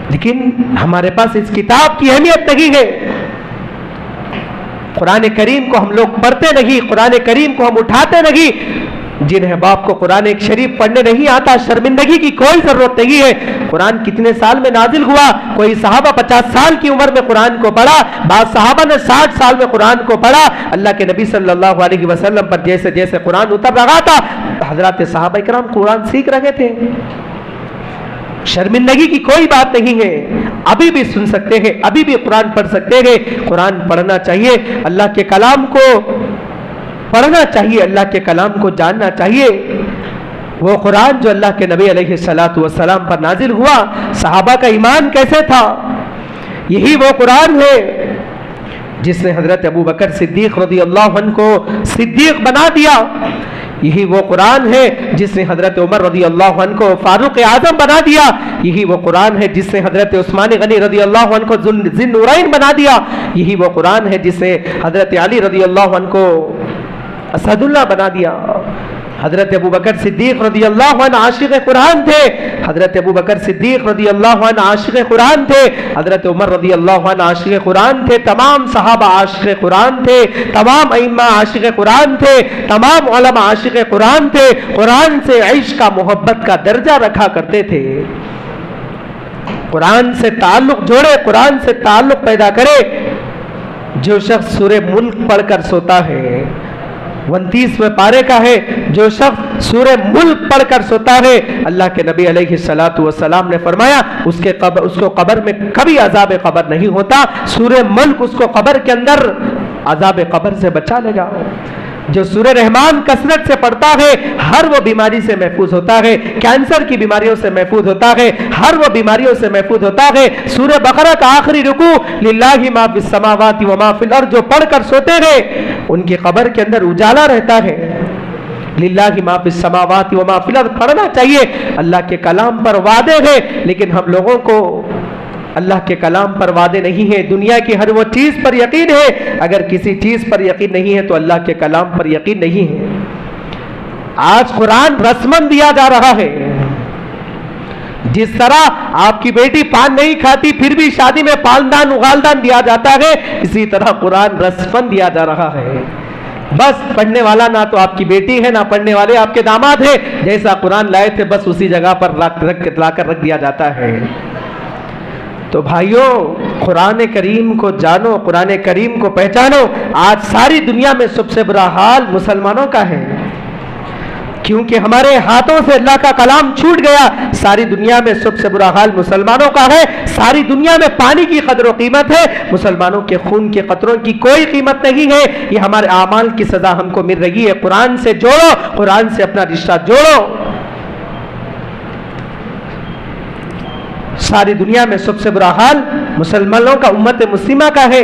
لیکن ہمارے پاس اس کتاب کی اہمیت نہیں ہے. قرآن کریم کو ہم لوگ پڑھتے نہیں, قرآن کریم کو ہم اٹھاتے نہیں. جن احباب کو قرآن شریف پڑھنے نہیں آتا, شرمندگی کی کوئی ضرورت نہیں ہے. قرآن کتنے سال میں نازل ہوا؟ کوئی صحابہ 50 سال کی عمر میں قرآن کو پڑھا, بعض صحابہ نے 60 سال میں قرآن کو پڑھا. اللہ کے نبی صلی اللہ علیہ وسلم پر جیسے جیسے قرآن اتر رہا تھا, حضرات صحابہ کرام قرآن سیکھ رہے تھے. شرمندگی کی کوئی بات نہیں ہے. ابھی بھی سن سکتے ہیں, ابھی بھی قرآن پڑھ سکتے ہیں. قرآن پڑھنا چاہیے, اللہ کے کلام کو پڑھنا چاہیے, اللہ کے کلام کو جاننا چاہیے. وہ قرآن جو اللہ کے نبی علیہ الصلوۃ والسلام پر نازل ہوا, صحابہ کا ایمان کیسے تھا؟ یہی وہ قرآن ہے جس نے حضرت ابو بکر صدیق رضی اللہ عنہ کو صدیق بنا دیا. یہی وہ قرآن ہے جس نے حضرت عمر رضی اللہ عنہ کو فاروق اعظم بنا دیا. یہی وہ قرآن ہے جس نے حضرت عثمان غنی رضی اللہ عنہ کو ذی النورین بنا دیا. یہی وہ قرآن ہے جس نے حضرت علی رضی اللہ عنہ کو اسد اللہ بنا دیا. حضرت ابو بکر صدیق رضی اللہ عنہ عاشق قرآن تھے. حضرت ابو بکر صدیق رضی اللہ عنہ عاشق قرآن تھے. حضرت عمر رضی اللہ عنہ عاشق قرآن تھے. تمام صحابہ عاشق قرآن تھے. تمام ائمہ عاشق قرآن تھے. تمام علماء عاشق قرآن تھے. قرآن سے عشق کا, محبت کا درجہ رکھا کرتے تھے. قرآن سے تعلق جوڑے, قرآن سے تعلق پیدا کرے. جو شخص سورہ ملک پڑھ کر سوتا ہے, 29ویں پارے کا ہے, جو شخص سورہ ملک پڑھ کر سوتا ہے, اللہ کے نبی علیہ الصلوۃ والسلام نے فرمایا اس کو قبر میں کبھی عذاب قبر نہیں ہوتا. سورہ ملک اس کو قبر کے اندر عذاب قبر سے بچا لے گا. جو سورہ رحمان کثرت سے پڑھتا ہے, ہر وہ بیماری سے محفوظ ہوتا ہے, کینسر کی بیماریوں سے محفوظ ہوتا ہے, ہر وہ بیماریوں سے محفوظ ہوتا ہے. سورہ بقرہ کا آخری رکوع للہ ما فی السماوات و ما فی الارض جو پڑھ کر سوتے ہیں, ان کی قبر کے اندر اجالا رہتا ہے. للہ ما فی السماوات و ما فی الارض پڑھنا چاہیے. اللہ کے کلام پر وعدے ہیں, لیکن ہم لوگوں کو اللہ کے کلام پر وعدے نہیں ہے. دنیا کی ہر وہ چیز پر یقین ہے. اگر کسی چیز پر یقین نہیں ہے تو اللہ کے کلام پر یقین نہیں ہے. آج قرآن رسمن دیا جا رہا ہے. جس طرح آپ کی بیٹی پان نہیں کھاتی پھر بھی شادی میں پالدان اگالدان دیا جاتا ہے, اسی طرح قرآن رسمن دیا جا رہا ہے. بس پڑھنے والا نہ تو آپ کی بیٹی ہے, نہ پڑھنے والے آپ کے داماد ہیں. جیسا قرآن لائے تھے بس اسی جگہ پر لا کر رکھ دیا جاتا ہے. تو بھائیوں, قرآن کریم کو جانو, قرآن کریم کو پہچانو. آج ساری دنیا میں سب سے برا حال مسلمانوں کا ہے, کیونکہ ہمارے ہاتھوں سے اللہ کا کلام چھوٹ گیا. ساری دنیا میں سب سے برا حال مسلمانوں کا ہے. ساری دنیا میں پانی کی قدر و قیمت ہے, مسلمانوں کے خون کے قطروں کی کوئی قیمت نہیں ہے. یہ ہمارے اعمال کی سزا ہم کو مل رہی ہے. قرآن سے جوڑو, قرآن سے اپنا رشتہ جوڑو. ساری دنیا میں سب سے برا حال مسلمانوں کا, امت مسلمہ کا ہے.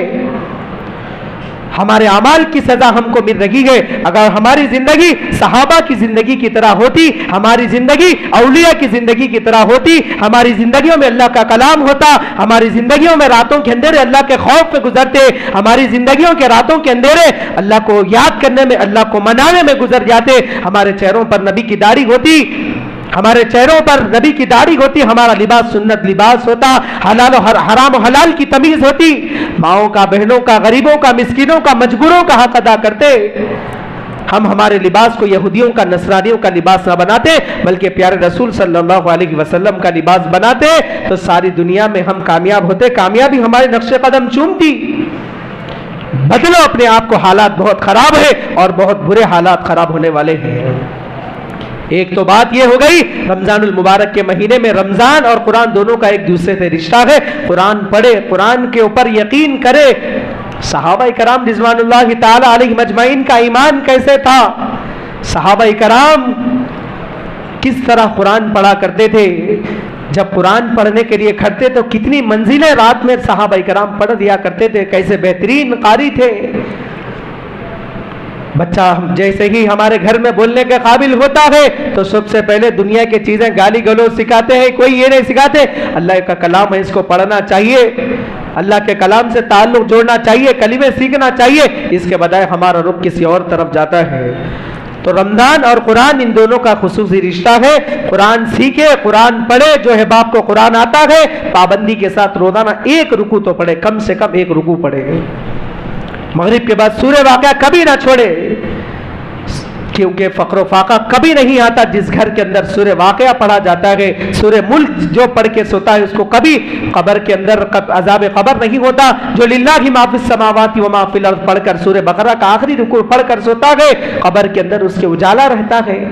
ہمارے اعمال کی سزا ہم کو مل رہی ہے. اگر ہماری زندگی صحابہ کی زندگی کی طرح ہوتی, ہماری زندگی اولیاء کی زندگی کی طرح ہوتی, ہماری زندگیوں میں اللہ کا کلام ہوتا, ہماری زندگیوں میں راتوں کے اندھیرے اللہ کے خوف پہ گزرتے, ہماری زندگیوں کے راتوں کے اندھیرے اللہ کو یاد کرنے میں, اللہ کو منانے میں گزر جاتے, ہمارے چہروں پر نبی کی داڑھی ہوتی, ہمارے چہروں پر نبی کی داڑھی ہوتی, ہمارا لباس سنت لباس ہوتا, حلال و حرام و حلال کی تمیز ہوتی, ماؤں کا, بہنوں کا, غریبوں کا, مسکینوں کا, مجبوروں کا حق ادا کرتے. ہم ہمارے لباس کو یہودیوں کا, نصرانیوں کا لباس نہ بناتے, بلکہ پیارے رسول صلی اللہ علیہ وسلم کا لباس بناتے, تو ساری دنیا میں ہم کامیاب ہوتے. کامیابی ہمارے نقش قدم چومتی. بدلو اپنے آپ کو, حالات بہت خراب ہے اور بہت برے حالات خراب ہونے والے ہیں. ایک تو بات یہ ہو گئی, رمضان المبارک کے مہینے میں رمضان اور قرآن دونوں کا ایک دوسرے سے رشتہ ہے. قرآن پڑھے, قرآن کے اوپر یقین کرے. صحابہ کرام رضوان اللہ تعالی علیہم اجمعین کا ایمان کیسے تھا؟ صحابہ کرام کس طرح قرآن پڑھا کرتے تھے. جب قرآن پڑھنے کے لیے کھڑتے تو کتنی منزلیں رات میں صحابہ کرام پڑھ دیا کرتے تھے, کیسے بہترین قاری تھے. بچہ جیسے ہی ہمارے گھر میں بولنے کے قابل ہوتا ہے تو سب سے پہلے دنیا کی چیزیں گالی گلوچ سکھاتے ہیں, کوئی یہ نہیں سکھاتے اللہ کا کلام ہے اس کو پڑھنا چاہیے, اللہ کے کلام سے تعلق جوڑنا چاہیے, کلمے سیکھنا چاہیے. اس کے بجائے ہمارا رخ کسی اور طرف جاتا ہے. تو رمضان اور قرآن ان دونوں کا خصوصی رشتہ ہے. قرآن سیکھے, قرآن پڑھے, جو ہے باپ کو قرآن آتا ہے پابندی کے ساتھ روزانہ ایک رکوع تو پڑھے, کم سے کم ایک رکوع پڑھے. مغرب کے بعد سورہ واقعہ کبھی نہ چھوڑے, کیونکہ فقر و فاقہ کبھی نہیں آتا جس گھر کے اندر سورہ واقعہ پڑھا جاتا ہے. سورہ ملک جو پڑھ کے سوتا ہے اس کو کبھی قبر کے اندر عذاب قبر نہیں ہوتا. جو للہ ما فی السماوات و ما فی الارض پڑھ کر سورہ بقرہ کا آخری رکوع پڑھ کر سوتا ہے قبر کے اندر اس کے اجالا رہتا ہے.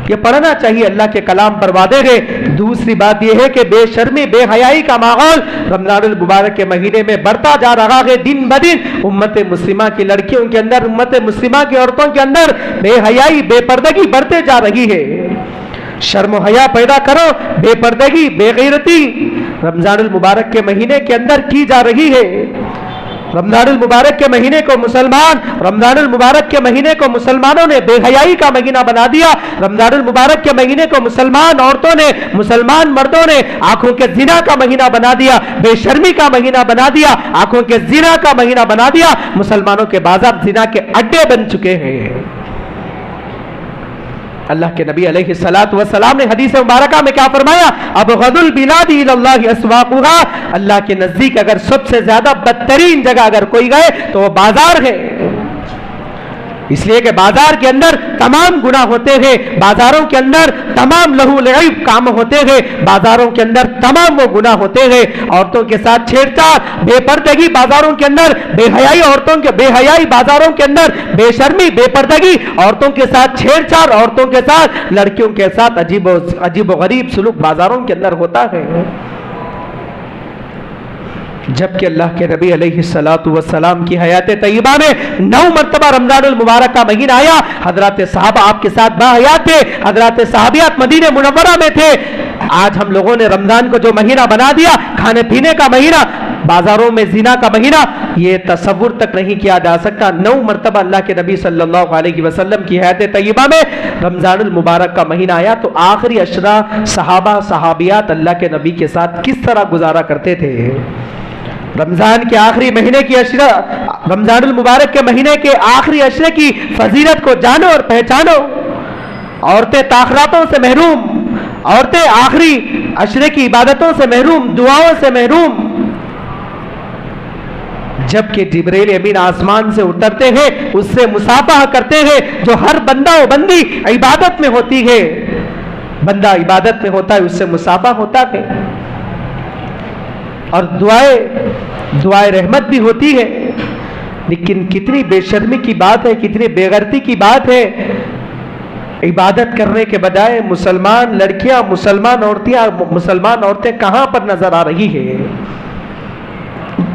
یہ پڑھنا چاہیے, اللہ کے کلام پر وعدے ہے. دوسری بات یہ ہے کہ بے شرمی بے حیائی کا ماحول رمضان المبارک کے مہینے میں بڑھتا جا رہا ہے. دن بدن امت مسلمہ کی لڑکیوں کے اندر, امت مسلمہ کی عورتوں کے اندر بے حیائی بے پردگی بڑھتے جا رہی ہے. شرم و حیا پیدا کرو, بے پردگی بے غیرتی رمضان المبارک کے مہینے کے اندر کی جا رہی ہے. رمضان المبارک کے مہینے کو رمضان المبارک کے مہینے کو مسلمانوں نے بے حیائی کا مہینہ بنا دیا. رمضان المبارک کے مہینے کو مسلمان عورتوں نے, مسلمان مردوں نے آنکھوں کے زنا کا مہینہ بنا دیا, بے شرمی کا مہینہ بنا دیا, آنکھوں کے زنا کا مہینہ بنا دیا. مسلمانوں کے بازار زنا کے اڈے بن چکے ہیں. اللہ کے نبی علیہ الصلوۃ والسلام نے حدیث مبارکہ میں کیا فرمایا؟ ابغض البلاد الی اللہ اسواقها. اللہ کے نزدیک اگر سب سے زیادہ بدترین جگہ اگر کوئی گئے تو وہ بازار ہے. اس لیے کہ بازار کے اندر تمام گناہ ہوتے ہیں, بازاروں کے اندر تمام لہو لعب کام ہوتے ہیں, بازاروں کے اندر تمام وہ گناہ ہوتے ہیں. عورتوں کے ساتھ چھیڑ چھاڑ, بے پردگی بازاروں کے اندر, بے حیائی عورتوں کے, بے حیائی بازاروں کے اندر, بے شرمی بے پردگی عورتوں کے ساتھ چھیڑ چھاڑ, عورتوں کے ساتھ لڑکیوں کے ساتھ عجیب و غریب سلوک بازاروں کے اندر ہوتا ہے. جبکہ اللہ کے نبی علیہ الصلوۃ والسلام کی حیات طیبہ میں 9 مرتبہ رمضان المبارک کا مہینہ آیا. حضرات صحابہ آپ کے ساتھ باحیات تھے, حضرات صحابیات مدینہ منورہ میں تھے. آج ہم لوگوں نے رمضان کو جو مہینہ بنا دیا, کھانے پینے کا مہینہ, بازاروں میں زنا کا مہینہ, یہ تصور تک نہیں کیا جا سکتا. 9 مرتبہ اللہ کے نبی صلی اللہ علیہ وسلم کی حیات طیبہ میں رمضان المبارک کا مہینہ آیا. تو آخری عشرہ صحابہ صحابیات اللہ کے نبی کے ساتھ کس طرح گزارا کرتے تھے. رمضان کے آخری مہینے کی عشرہ, رمضان المبارک کے مہینے کے آخری عشرے کی فضیلت کو جانو اور پہچانو. عورتیں تاخراتوں سے محروم, عورتیں آخری عشرے کی عبادتوں سے محروم, دعاؤں سے محروم. جبکہ جبریل امین آسمان سے اترتے ہیں, اس سے مصافحہ کرتے ہیں, جو ہر بندہ و بندی عبادت میں ہوتی ہے. بندہ عبادت میں ہوتا ہے, اس سے مصافحہ ہوتا ہے. اور دعائے رحمت بھی ہوتی ہے. لیکن کتنی بے شرمی کی بات ہے, کتنی بے غیرتی کی بات ہے. عبادت کرنے کے بجائے مسلمان لڑکیاں, مسلمان عورتیں کہاں پر نظر آ رہی ہے.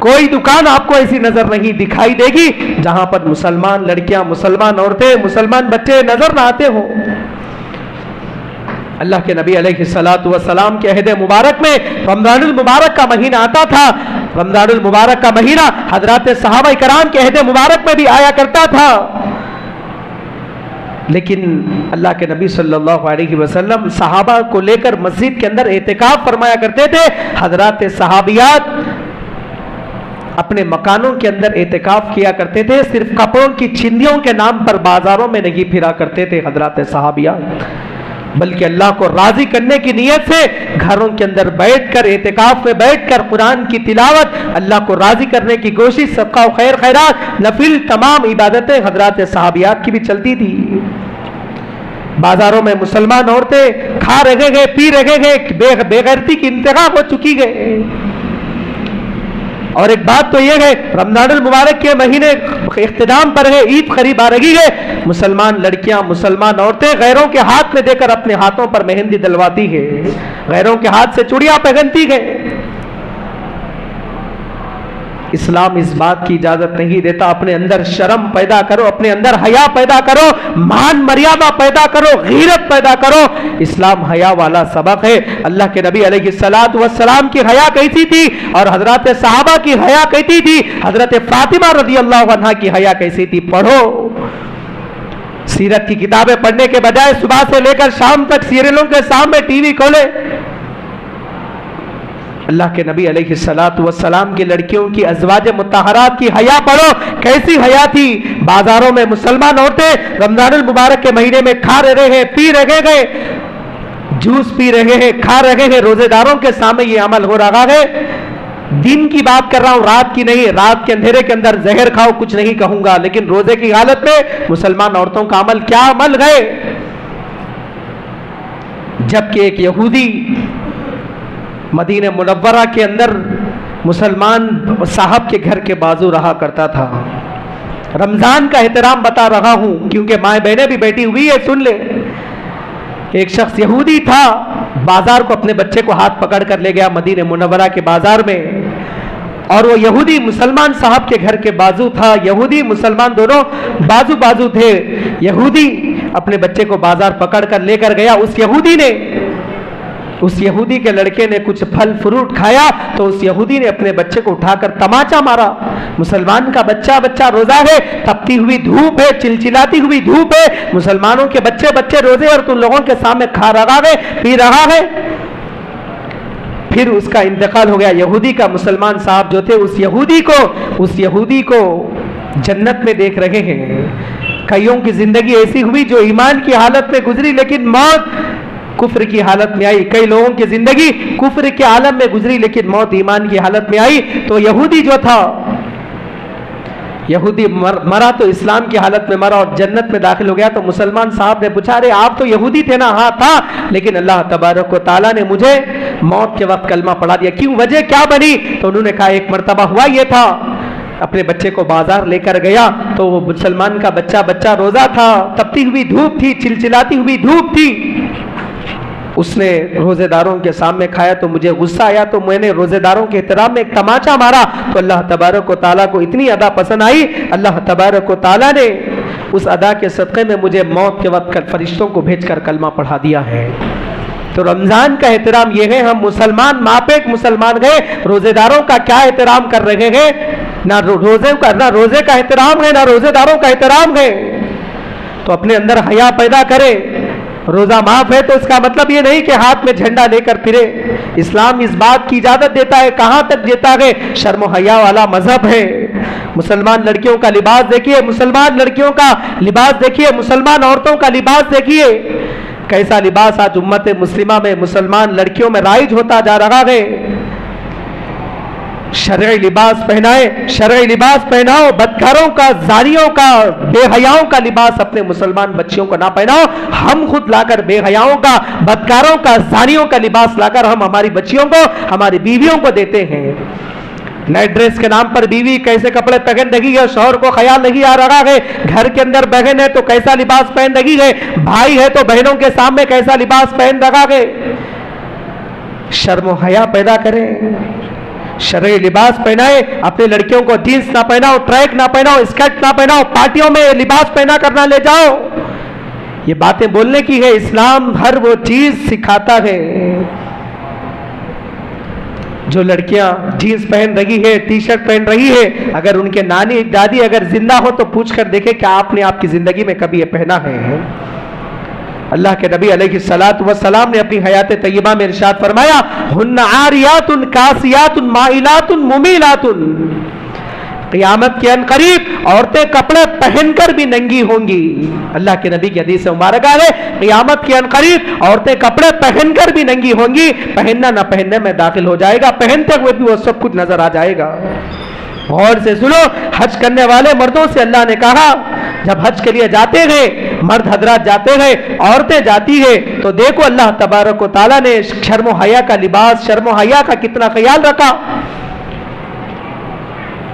کوئی دکان آپ کو ایسی نظر نہیں دکھائی دے گی جہاں پر مسلمان لڑکیاں, مسلمان عورتیں, مسلمان بچے نظر نہ آتے ہوں. اللہ کے نبی علیہ الصلوۃ والسلام کے عہد مبارک میں رمضان المبارک کا مہینہ آتا تھا. رمضان المبارک کا مہینہ حضرات صحابہ کرام کے عہد مبارک میں بھی آیا کرتا تھا. لیکن اللہ کے نبی صلی اللہ علیہ وسلم صحابہ کو لے کر مسجد کے اندر اعتکاف فرمایا کرتے تھے. حضرات صحابیات اپنے مکانوں کے اندر اعتکاف کیا کرتے تھے. صرف کپڑوں کی چھندیوں کے نام پر بازاروں میں نہیں پھرا کرتے تھے حضرات صحابیات, بلکہ اللہ کو راضی کرنے کی نیت سے گھروں کے اندر بیٹھ کر, اعتکاف میں بیٹھ کر قرآن کی تلاوت, اللہ کو راضی کرنے کی کوشش, صدقہ و خیر خیرات, نفل تمام عبادتیں حضرات صحابیات کی بھی چلتی تھی. بازاروں میں مسلمان عورتیں کھا رہے گئے, پی رہے گئے, بے غیرتی کی انتہا ہو چکی ہے. اور ایک بات تو یہ ہے, رمضان المبارک کے مہینے اختتام پر ہے, عید قریب آ رہی ہے. مسلمان لڑکیاں, مسلمان عورتیں غیروں کے ہاتھ میں دے کر اپنے ہاتھوں پر مہندی دلواتی ہے, غیروں کے ہاتھ سے چوڑیاں پہنتی ہے. اسلام اس بات کی اجازت نہیں دیتا. اپنے اندر شرم پیدا کرو, اپنے اندر حیا پیدا کرو, مان مریادہ پیدا کرو, غیرت پیدا کرو. اسلام حیا والا سبق ہے. اللہ کے نبی علیہ الصلوۃ والسلام کی حیا کیسی تھی اور حضرات صحابہ کی حیا کیسی تھی, حضرت فاطمہ رضی اللہ عنہا کی حیا کیسی تھی. پڑھو, سیرت کی کتابیں پڑھنے کے بجائے صبح سے لے کر شام تک سیریلوں کے سامنے ٹی وی کھولے. اللہ کے نبی علیہ الصلوۃ والسلام کی لڑکیوں کی ازواج مطہرات کی حیا پڑھو, کیسی حیا تھی. بازاروں میں مسلمان عورتیں رمضان المبارک کے مہینے میں کھا رہے ہیں, پی رہے ہیں, جوس پی رہے ہیں, کھا رہے ہیں. روزے داروں کے سامنے یہ عمل ہو رہا ہے. دن کی بات کر رہا ہوں, رات کی نہیں. رات کے اندھیرے کے اندر زہر کھاؤ, کچھ نہیں کہوں گا, لیکن روزے کی حالت میں مسلمان عورتوں کا عمل کیا عمل گئے. جبکہ ایک یہودی مدینہ منورہ کے اندر مسلمان صاحب کے گھر کے بازو رہا کرتا تھا. رمضان کا احترام بتا رہا ہوں کیونکہ مائیں بہنیں بھی بیٹھی ہوئی ہے, سن لے. ایک شخص یہودی تھا, بازار کو اپنے بچے کو ہاتھ پکڑ کر لے گیا مدینہ منورہ کے بازار میں, اور وہ یہودی مسلمان صاحب کے گھر کے بازو تھا. یہودی مسلمان دونوں بازو بازو تھے. یہودی اپنے بچے کو بازار پکڑ کر لے کر گیا. اس یہودی کے لڑکے نے کچھ پھل فروٹ کھایا تو اس یہودی نے اپنے بچے کو اٹھا کر تماچا مارا. مسلمان کا بچہ روزہ ہے, تپتی ہوئی دھوپ ہے, چلچلاتی ہوئی دھوپ ہے, مسلمانوں کے بچے روزے اور تم لوگوں کے سامنے کھا رہا ہے, پی رہا ہے. پھر اس کا انتقال ہو گیا. یہودی کا مسلمان صاحب جو تھے اس یہودی کو جنت میں دیکھ رہے ہیں. کئیوں کی زندگی ایسی ہوئی جو ایمان کی حالت میں گزری لیکن موت کفر کی حالت میں آئی. کئی لوگوں کی زندگی کفر کے عالم میں گزری لیکن موت ایمان کی حالت میں آئی. تو یہودی جو تھا, یہودی مرا تو اسلام کی حالت میں مرا اور جنت میں داخل ہو گیا. تو مسلمان صاحب نے پوچھا, ارے آپ تو یہودی تھے نا؟ ہاں تھا, لیکن اللہ تبارک و تعالیٰ نے مجھے موت کے وقت کلمہ پڑھا دیا. کیوں, وجہ کیا بنی؟ تو انہوں نے کہا ایک مرتبہ ہوا یہ تھا, اپنے بچے کو بازار لے کر گیا تو وہ مسلمان کا بچہ روزہ تھا, تپتی ہوئی دھوپ تھی, چلچلاتی ہوئی دھوپ تھی. اس نے روزے داروں کے سامنے کھایا تو مجھے غصہ آیا تو میں نے روزے داروں کے احترام میں ایک تماچا مارا. تو اللہ تبارک و تعالیٰ کو اتنی ادا پسند آئی, اللہ تبارک و تعالیٰ نے اس ادا کے صدقے میں مجھے موت کے وقت فرشتوں کو بھیج کر کلمہ پڑھا دیا ہے. تو رمضان کا احترام یہ ہے, ہم مسلمان ماپیک مسلمان گئے, روزے داروں کا کیا احترام کر رہے ہیں؟ نہ روزے کا احترام ہے, نہ روزے داروں کا احترام ہے. تو اپنے اندر حیا پیدا کرے. روزہ معاف ہے تو اس کا مطلب یہ نہیں کہ ہاتھ میں جھنڈا لے کر پھرے. اسلام اس بات کی اجازت دیتا ہے, کہاں تک دیتا ہے, شرم و حیا والا مذہب ہے. مسلمان لڑکیوں کا لباس دیکھیے, مسلمان لڑکیوں کا لباس دیکھیے, مسلمان عورتوں کا لباس دیکھیے. کیسا لباس آج امت مسلمہ میں مسلمان لڑکیوں میں رائج ہوتا جا رہا ہے. شرعی لباس پہنائے, شرعی لباس پہناؤ. بدکاروں کا, زانیوں کا, بے حیاؤں کا لباس اپنے مسلمان بچیوں کو نہ پہناؤ. ہم خود لا کر بے حیاؤں کا, بدکاروں کا, زانیوں کا لباس لا کر ہم ہماری بچیوں کو, ہماری بیویوں کو دیتے ہیں. نئے ڈریس کے نام پر بیوی کیسے کپڑے پہن رہی ہے, شوہر کو خیال نہیں آ رہا ہے. گھر کے اندر بہن ہے تو کیسا لباس پہن رہی ہے, بھائی ہے تو بہنوں کے سامنے کیسا لباس پہن رہا ہے. شرم و حیا پیدا کریں, شرعی لباس پہنائے. اپنے لڑکیوں کو جینس نہ پہناؤ, ٹریک نہ پہناؤ, اسکرٹ نہ پہناؤ, پارٹیوں میں لباس پہنا کرنا لے جاؤ. یہ باتیں بولنے کی ہے. اسلام ہر وہ چیز سکھاتا ہے. جو لڑکیاں جینس پہن رہی ہے, ٹی شرٹ پہن رہی ہے, اگر ان کے نانی دادی اگر زندہ ہو تو پوچھ کر دیکھے کہ آپ نے آپ کی زندگی میں کبھی یہ پہنا ہے. اللہ کے نبی علیہ الصلوۃ والسلام نے اپنی حیات طیبہ میں ارشاد فرمایا, ہن عاریات کاسیات مائلات ممیلات. قیامت کے ان قریب عورتیں کپڑے پہن کر بھی ننگی ہوں گی. اللہ کے نبی کی حدیث مبارکہ ہے, قیامت کے ان قریب عورتیں کپڑے پہن کر بھی ننگی ہوں گی. پہننا نہ پہننے میں داخل ہو جائے گا, پہنتے ہوئے بھی وہ سب کچھ نظر آ جائے گا. غور سے سنو, حج کرنے والے مردوں سے اللہ نے کہا جب حج کے لیے جاتے ہیں, مرد حضرات جاتے ہیں, عورتیں جاتی ہیں, تو دیکھو اللہ تبارک و تعالیٰ نے شرم و حیا کا لباس, شرم و حیا کا کتنا خیال رکھا.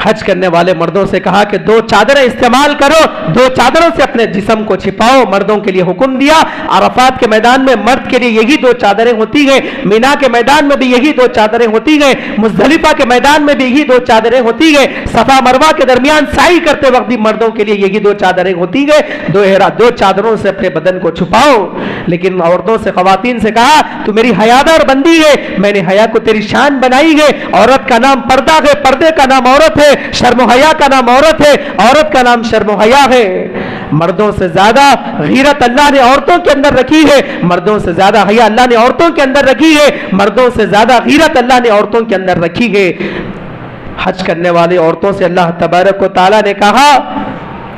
حج کرنے والے مردوں سے کہا کہ 2 چادریں استعمال کرو، 2 چادروں سے اپنے جسم کو چھپاؤ، مردوں کے لیے حکم دیا۔ عرفات کے میدان میں مرد کے لیے یہی 2 چادریں ہوتی ہیں، مینا کے میدان میں بھی یہی 2 چادریں ہوتی ہیں، مزدلفہ کے میدان میں بھی یہی 2 چادریں ہوتی ہیں، صفا مروہ کے درمیان سعی کرتے وقت بھی مردوں کے لیے یہی 2 چادریں ہوتی ہیں۔ 2 چادروں سے اپنے بدن کو چھپاؤ۔ لیکن عورتوں سے، خواتین سے کہا تو میری حیادار بندی ہے، میں نے حیا کو تیری شان بنائی ہے، عورت کا نام پردہ ہے، پردے کا نام عورت ہے، شرم و حیا کا نام عورت ہے، عورت کا نام شرم و حیا ہے۔ مردوں سے زیادہ غیرت اللہ نے عورتوں کے اندر رکھی ہے، مردوں سے زیادہ حیا اللہ نے عورتوں کے اندر رکھی ہے، مردوں سے زیادہ غیرت اللہ نے عورتوں کے اندر رکھی ہے۔ حج کرنے والی عورتوں سے اللہ تبارک و تعالیٰ نے کہا،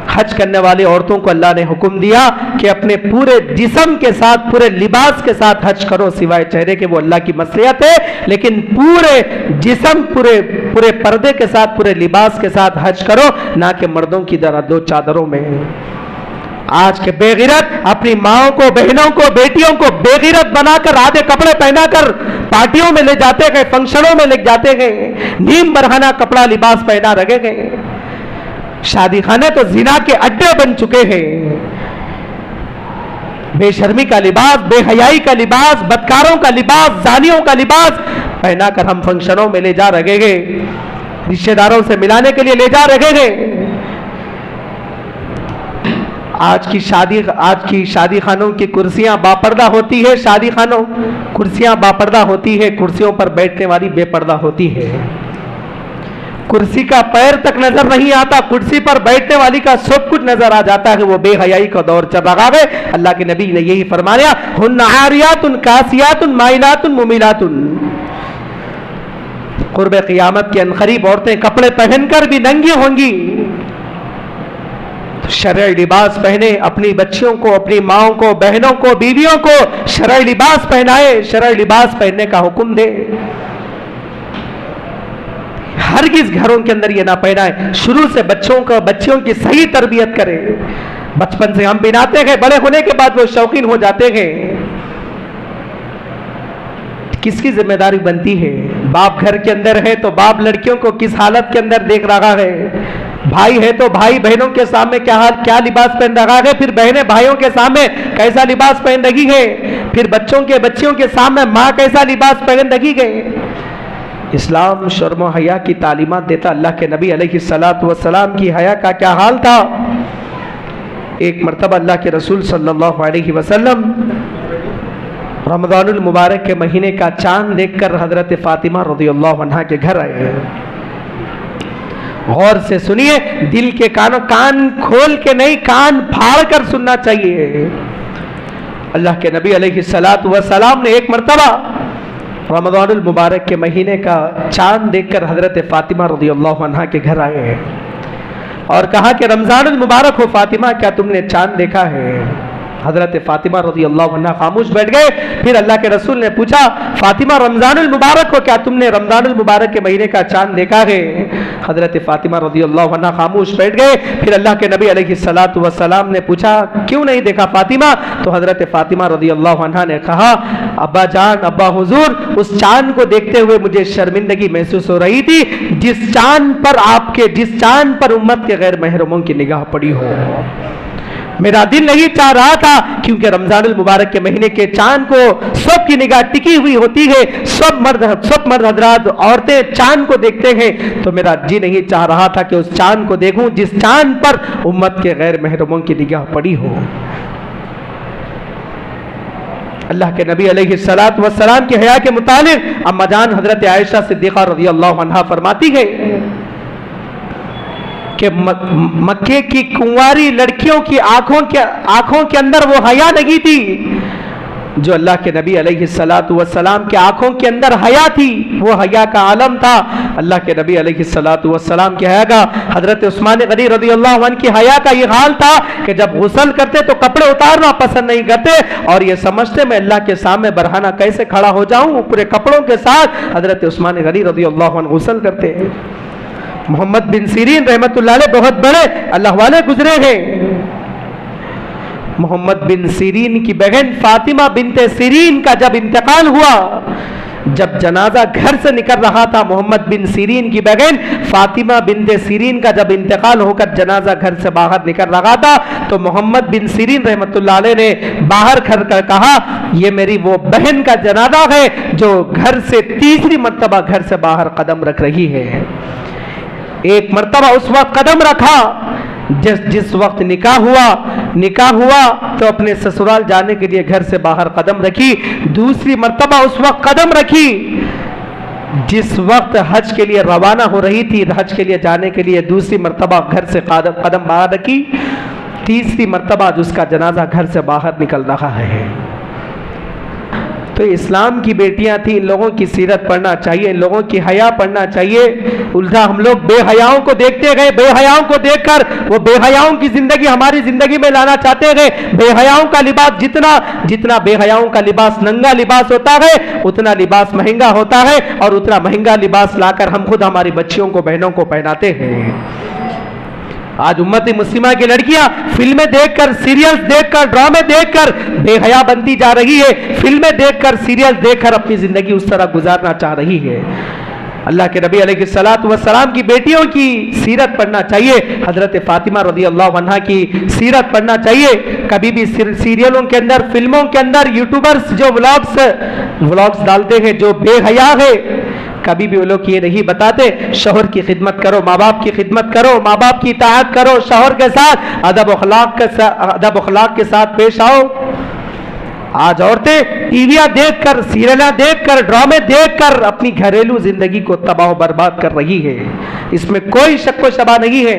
حج کرنے والی عورتوں کو اللہ نے حکم دیا کہ اپنے پورے جسم کے ساتھ، پورے لباس کے ساتھ حج کرو، سوائے چہرے کے، وہ اللہ کی مصلحت ہے، لیکن پورے جسم، پورے پردے کے ساتھ، پورے لباس کے ساتھ حج کرو، نہ کہ مردوں کی طرح 2 چادروں میں۔ آج کے بے غیرت اپنی ماؤں کو، بہنوں کو، بیٹیوں کو بے غیرت بنا کر آدھے کپڑے پہنا کر پارٹیوں میں لے جاتے گئے، فنکشنوں میں لے جاتے گئے، نیم برہنہ کپڑا لباس پہنا رکھے گئے۔ شادی خانے تو زنا کے اڈے بن چکے ہیں۔ بے شرمی کا لباس، بے حیائی کا لباس، بدکاروں کا لباس، زانیوں کا لباس پہنا کر ہم فنکشنوں میں لے جا رکھے گئے، رشتہ داروں سے ملانے کے لیے لے جا رکھے گئے۔ آج کی شادی خانوں کی کرسیاں باپردہ ہوتی ہے، شادی خانوں کرسیاں باپردہ ہوتی ہے، کرسیوں پر بیٹھنے والی بے پردہ ہوتی ہے۔ کرسی کا پیر تک نظر نہیں آتا، کرسی پر بیٹھنے والی کا سب کچھ نظر آ جاتا ہے، وہ بے حیائی کا دور چل رہا ہے۔ اللہ کے نبی نے یہی فرمایا، ہن عاریات کاسیات مائلات ممیلات۔ قرب قیامت کے عنقریب عورتیں کپڑے پہن کر بھی ننگی ہوں گی۔ شرعی لباس پہنے، اپنی بچیوں کو، اپنی ماؤں کو، بہنوں کو، بیویوں کو شرعی لباس پہنائے، شرعی لباس پہننے کا حکم دے۔ ہرگز گھروں کے اندر یہ نہ پہنائے، شروع سے بچیوں کی صحیح تربیت کرے۔ بچپن سے ہم پہناتے گئے، بڑے ہونے کے بعد وہ شوقین ہو جاتے گئے۔ کس کی ذمہ داری بنتی ہے؟ باپ گھر کے اندر ہے تو باپ لڑکیوں کو کس حالت کے اندر دیکھ رہا ہے، بھائی ہے تو بھائی بہنوں کے سامنے کیا لباس پہن رہا ہے، پھر بہنیں بھائیوں کے سامنے کیسا لباس پہن رہی ہے، پھر بچیوں کے سامنے ماں کیسا لباس پہن رہی ہے۔ اسلام شرم و حیا کی تعلیمات دیتا۔ اللہ کے نبی علیہ السلام کی حیا کا کیا حال تھا؟ ایک مرتبہ اللہ کے رسول صلی اللہ علیہ وسلم رمضان المبارک کے مہینے کا چاند دیکھ کر حضرت فاطمہ رضی اللہ عنہا کے گھر آئے۔ غور سے سنیے، دل کے کان کھول کے نہیں، کان پھاڑ کر سننا چاہیے۔ اللہ کے نبی علیہ السلام نے ایک مرتبہ رمضان المبارک کے مہینے کا چاند دیکھ کر حضرت فاطمہ رضی اللہ عنہا کے گھر آئے اور کہا کہ رمضان المبارک ہو فاطمہ، کیا تم نے چاند دیکھا ہے؟ حضرت فاطمہ رضی اللہ عنہ خاموش بیٹھ گئے۔ پھر اللہ کے رسول نے پوچھا، فاطمہ رمضان المبارک ہو، کیا تم نے رمضان المبارک کے مہینے کا چاند دیکھا ہے؟ حضرت فاطمہ رضی اللہ عنہ خاموش بیٹھ گئے۔ پھر اللہ کے نبی علیہ السلام نے پوچھا، کیوں نہیں دیکھا فاطمہ؟ تو حضرت فاطمہ رضی اللہ عنہ نے کہا، ابا جان، ابا حضور، اس چاند کو دیکھتے ہوئے مجھے شرمندگی محسوس ہو رہی تھی، جس چاند پر امت کے غیر محرموں کی نگاہ پڑی ہو۔ میرا دل نہیں چاہ رہا تھا، کیونکہ رمضان المبارک کے مہینے کے چاند کو سب کی نگاہ ٹکی ہوئی ہوتی ہے، سب مرد حضرات، عورتیں چاند کو دیکھتے ہیں، تو میرا جی نہیں چاہ رہا تھا کہ اس چاند کو دیکھوں جس چاند پر امت کے غیر محرموں کی نگاہ پڑی ہو۔ اللہ کے نبی علیہ السلام کی حیا کے متعلق اما جان حضرت عائشہ صدیقہ رضی اللہ عنہا فرماتی ہے کہ مکے کی کنواری لڑکیوں کی آنکھوں کے اندر وہ حیا نہیں تھی جو اللہ کے نبی علیہ السلام کے آنکھوں کے اندر حیا تھی، وہ حیا کا عالم تھا۔ اللہ کے نبی علیہ السلام کی حیا کا، حضرت عثمان غنی رضی اللہ عنہ کی حیا کا یہ حال تھا کہ جب غسل کرتے تو کپڑے اتارنا پسند نہیں کرتے اور یہ سمجھتے میں اللہ کے سامنے برہنہ کیسے کھڑا ہو جاؤں، پورے کپڑوں کے ساتھ حضرت عثمان غنی رضی اللہ عنہ غسل کرتے ہیں۔ محمد بن سیرین رحمت اللہ علیہ بہت بڑے اللہ والے گزرے ہیں۔ محمد بن سیرین کی بہن فاطمہ بنت سیرین کا جب انتقال ہوا، جب جنازہ گھر سے نکل رہا تھا محمد بن سیرین کی بہن فاطمہ بنت سیرین کا جب انتقال ہو کر جنازہ گھر سے باہر نکل رہا تھا تو محمد بن سیرین رحمۃ اللہ علیہ نے باہر کھڑ کر کہا یہ میری وہ بہن کا جنازہ ہے جو گھر سے تیسری مرتبہ گھر سے باہر قدم رکھ رہی ہے۔ ایک مرتبہ اس وقت قدم رکھا جس وقت نکاح ہوا تو اپنے سسرال جانے کے لیے گھر سے باہر قدم رکھی، دوسری مرتبہ اس وقت قدم رکھی جس وقت حج کے لیے روانہ ہو رہی تھی، حج کے لیے جانے کے لیے دوسری مرتبہ گھر سے قدم باہر رکھی، تیسری مرتبہ جس کا جنازہ گھر سے باہر نکل رہا ہے۔ تو اسلام کی بیٹیاں تھیں، ان لوگوں کی سیرت پڑھنا چاہیے، ان لوگوں کی حیا پڑھنا چاہیے۔ الٹا ہم لوگ بے حیاؤں کو دیکھتے گئے، بے حیاؤں کو دیکھ کر وہ بے حیاؤں کی زندگی ہماری زندگی میں لانا چاہتے گئے۔ بے حیاؤں کا لباس جتنا بے حیاؤں کا لباس ننگا لباس ہوتا ہے اتنا لباس مہنگا ہوتا ہے، اور اتنا مہنگا لباس لا کر ہم خود ہماری بچیوں کو بہنوں کو پہناتے ہیں۔ آج امت مسلمہ کی لڑکیاں فلمیں دیکھ کر، سیریلز دیکھ کر، ڈرامے دیکھ کر بے حیا بنتی جا رہی ہے، فلمیں دیکھ کر، سیریلز دیکھ کر اپنی زندگی اس طرح گزارنا چاہ رہی ہے۔ اللہ کے نبی علیہ السلام کی بیٹیوں کی سیرت پڑھنا چاہیے، حضرت فاطمہ رضی اللہ عنہا کی سیرت پڑھنا چاہیے۔ کبھی بھی سیریلوں کے اندر، فلموں کے اندر یوٹیوبرز جو ولاگز ڈالتے ہیں جو بے حیا ہے، کبھی بھی وہ لوگ یہ نہیں بتاتے شوہر کی خدمت کرو، ماں باپ کی خدمت کرو، ماں باپ کی اطاعت کرو، شوہر کے ساتھ ادب اخلاق کے ساتھ پیش آؤ۔ آج عورتیں ٹی ویاں دیکھ کر، سیریلاں دیکھ کر، ڈرامے دیکھ کر اپنی گھریلو زندگی کو تباہ و برباد کر رہی ہے، اس میں کوئی شک و شبہ نہیں ہے۔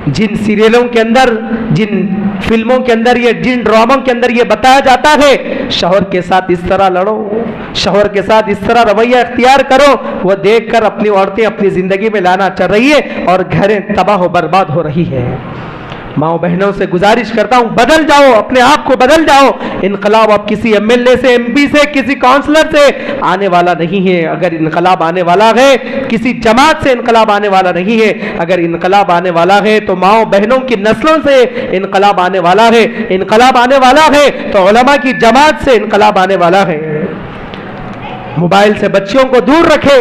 جن سیریلوں کے اندر، جن فلموں کے اندر، جن ڈراموں کے اندر یہ بتایا جاتا ہے شوہر کے ساتھ اس طرح لڑو، شوہر کے ساتھ اس طرح رویہ اختیار کرو، وہ دیکھ کر اپنی عورتیں اپنی زندگی میں لانا چاہ رہی ہے اور گھریں تباہ و برباد ہو رہی ہے۔ ماں بہنوں سے گزارش کرتا ہوں بدل جاؤ، اپنے آپ کو بدل جاؤ۔ انقلاب اب کسی ایم ایل اے سے، ایم پی سے، کسی کونسلر سے آنے والا نہیں ہے۔ اگر انقلاب آنے والا ہے کسی جماعت سے انقلاب آنے والا نہیں ہے، اگر انقلاب آنے والا ہے تو ماں بہنوں کی نسلوں سے انقلاب آنے والا ہے۔ انقلاب آنے والا ہے تو علماء کی جماعت سے انقلاب آنے والا ہے۔ موبائل سے بچیوں کو دور رکھے۔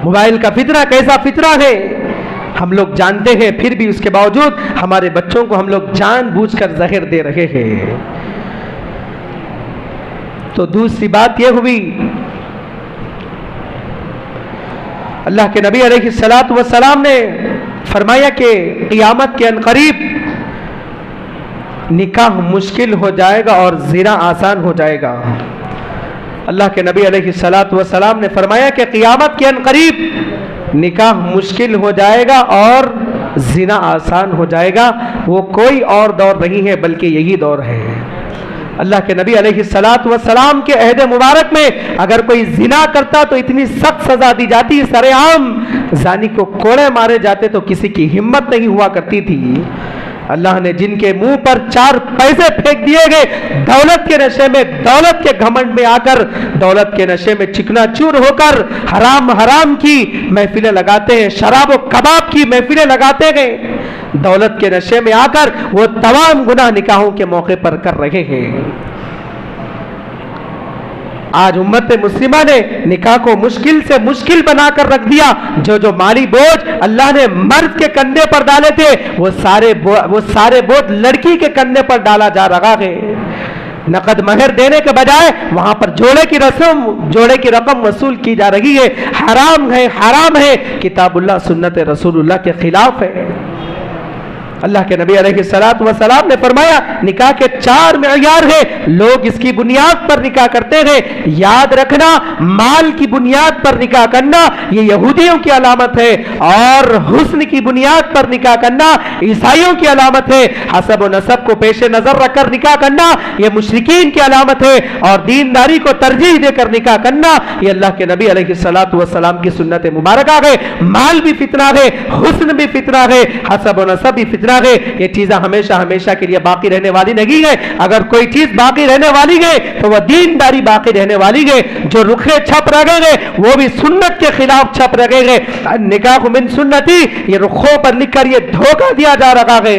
موبائل کا فتنہ کیسا فتنہ ہے ہم لوگ جانتے ہیں، پھر بھی اس کے باوجود ہمارے بچوں کو ہم لوگ جان بوجھ کر زہر دے رہے ہیں۔ تو دوسری بات یہ ہوئی، اللہ کے نبی علیہ السلام نے فرمایا کہ قیامت کے عنقریب نکاح مشکل ہو جائے گا اور زنا آسان ہو جائے گا۔ اللہ کے نبی علیہ السلام نے فرمایا کہ قیامت کے عنقریب نکاح مشکل ہو جائے گا اور زنا آسان ہو جائے گا۔ وہ کوئی اور دور نہیں ہے بلکہ یہی دور ہے۔ اللہ کے نبی علیہ السلام کے عہد مبارک میں اگر کوئی زنا کرتا تو اتنی سخت سزا دی جاتی، سر عام زانی کو کوڑے مارے جاتے تو کسی کی ہمت نہیں ہوا کرتی تھی۔ اللہ نے جن کے منہ پر 4 پیسے پھینک دیے گئے، دولت کے نشے میں، دولت کے گھمنڈ میں آ کر، دولت کے نشے میں چکنا چور ہو کر حرام کی محفلیں لگاتے ہیں، شراب و کباب کی محفلیں لگاتے گئے، دولت کے نشے میں آ کر وہ تمام گناہ نکاحوں کے موقع پر کر رہے ہیں۔ آج امت مسلمہ نے نکاح کو مشکل سے مشکل بنا کر رکھ دیا۔ جو مالی بوجھ اللہ نے مرد کے کندھے پر ڈالے تھے وہ سارے بوجھ لڑکی کے کندھے پر ڈالا جا رہا ہے۔ نقد مہر دینے کے بجائے وہاں پر جوڑے کی رقم وصول کی جا رہی ہے۔ حرام ہے، کتاب اللہ سنت رسول اللہ کے خلاف ہے۔ اللہ کے نبی علیہ السلام نے فرمایا نکاح کے 4 معیار ہیں، لوگ اس کی بنیاد پر نکاح کرتے ہیں۔ یاد رکھنا، مال کی بنیاد پر نکاح کرنا یہ یہودیوں کی علامت ہے، اور حسن کی بنیاد پر نکاح کرنا عیسائیوں کی علامت ہے۔ حسب و نسب کو پیش نظر رکھ کر نکاح کرنا یہ مشرکین کی علامت ہے، اور دینداری کو ترجیح دے کر نکاح کرنا یہ اللہ کے نبی علیہ السلام کی سنت مبارکہ ہے۔ مال بھی فتنہ ہے، حسن بھی فتنہ ہے، حسب و نسب بھی فتنہ ہے۔ یہ چیزیں ہمیشہ کے لیے باقی رہنے والی نہیں ہے۔ اگر کوئی چیز باقی رہنے والی ہے تو وہ دینداری باقی رہنے والی ہے۔ جو رخے چھپ رہے گے وہ بھی سنت کے خلاف چھپ رہے گے۔ نکاح من سنتی یہ رخوں پر لکھ کر یہ دھوکہ دیا جا رہا ہے۔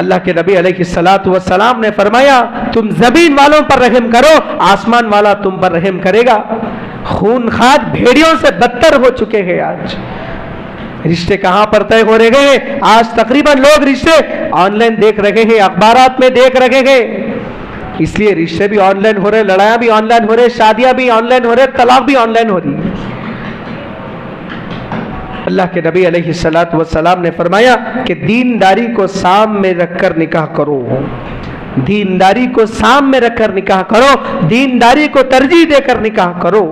اللہ کے نبی علیہ الصلوۃ والسلام نے فرمایا تم زمین والوں پر رحم کرو، آسمان والا تم پر رحم کرے گا۔ خونخوار بھیڑیوں سے بدتر ہو چکے ہیں آج۔ رشتے کہاں پر طے ہو رہے ہیں؟ آج تقریباً لوگ رشتے آن لائن دیکھ رہے ہیں، اخبارات میں دیکھ رہے ہیں، اس لیے رشتے بھی آن لائن ہو رہے، لڑائیاں بھی آن لائن ہو رہے، شادیاں بھی آن لائن ہو رہے، طلاق بھی آن لائن ہو رہی۔ اللہ کے نبی علیہ الصلوۃ والسلام نے فرمایا کہ دینداری کو سامنے رکھ کر نکاح کرو، دینداری کو سامنے رکھ کر نکاح کرو، دینداری کو ترجیح دے کر نکاح کرو۔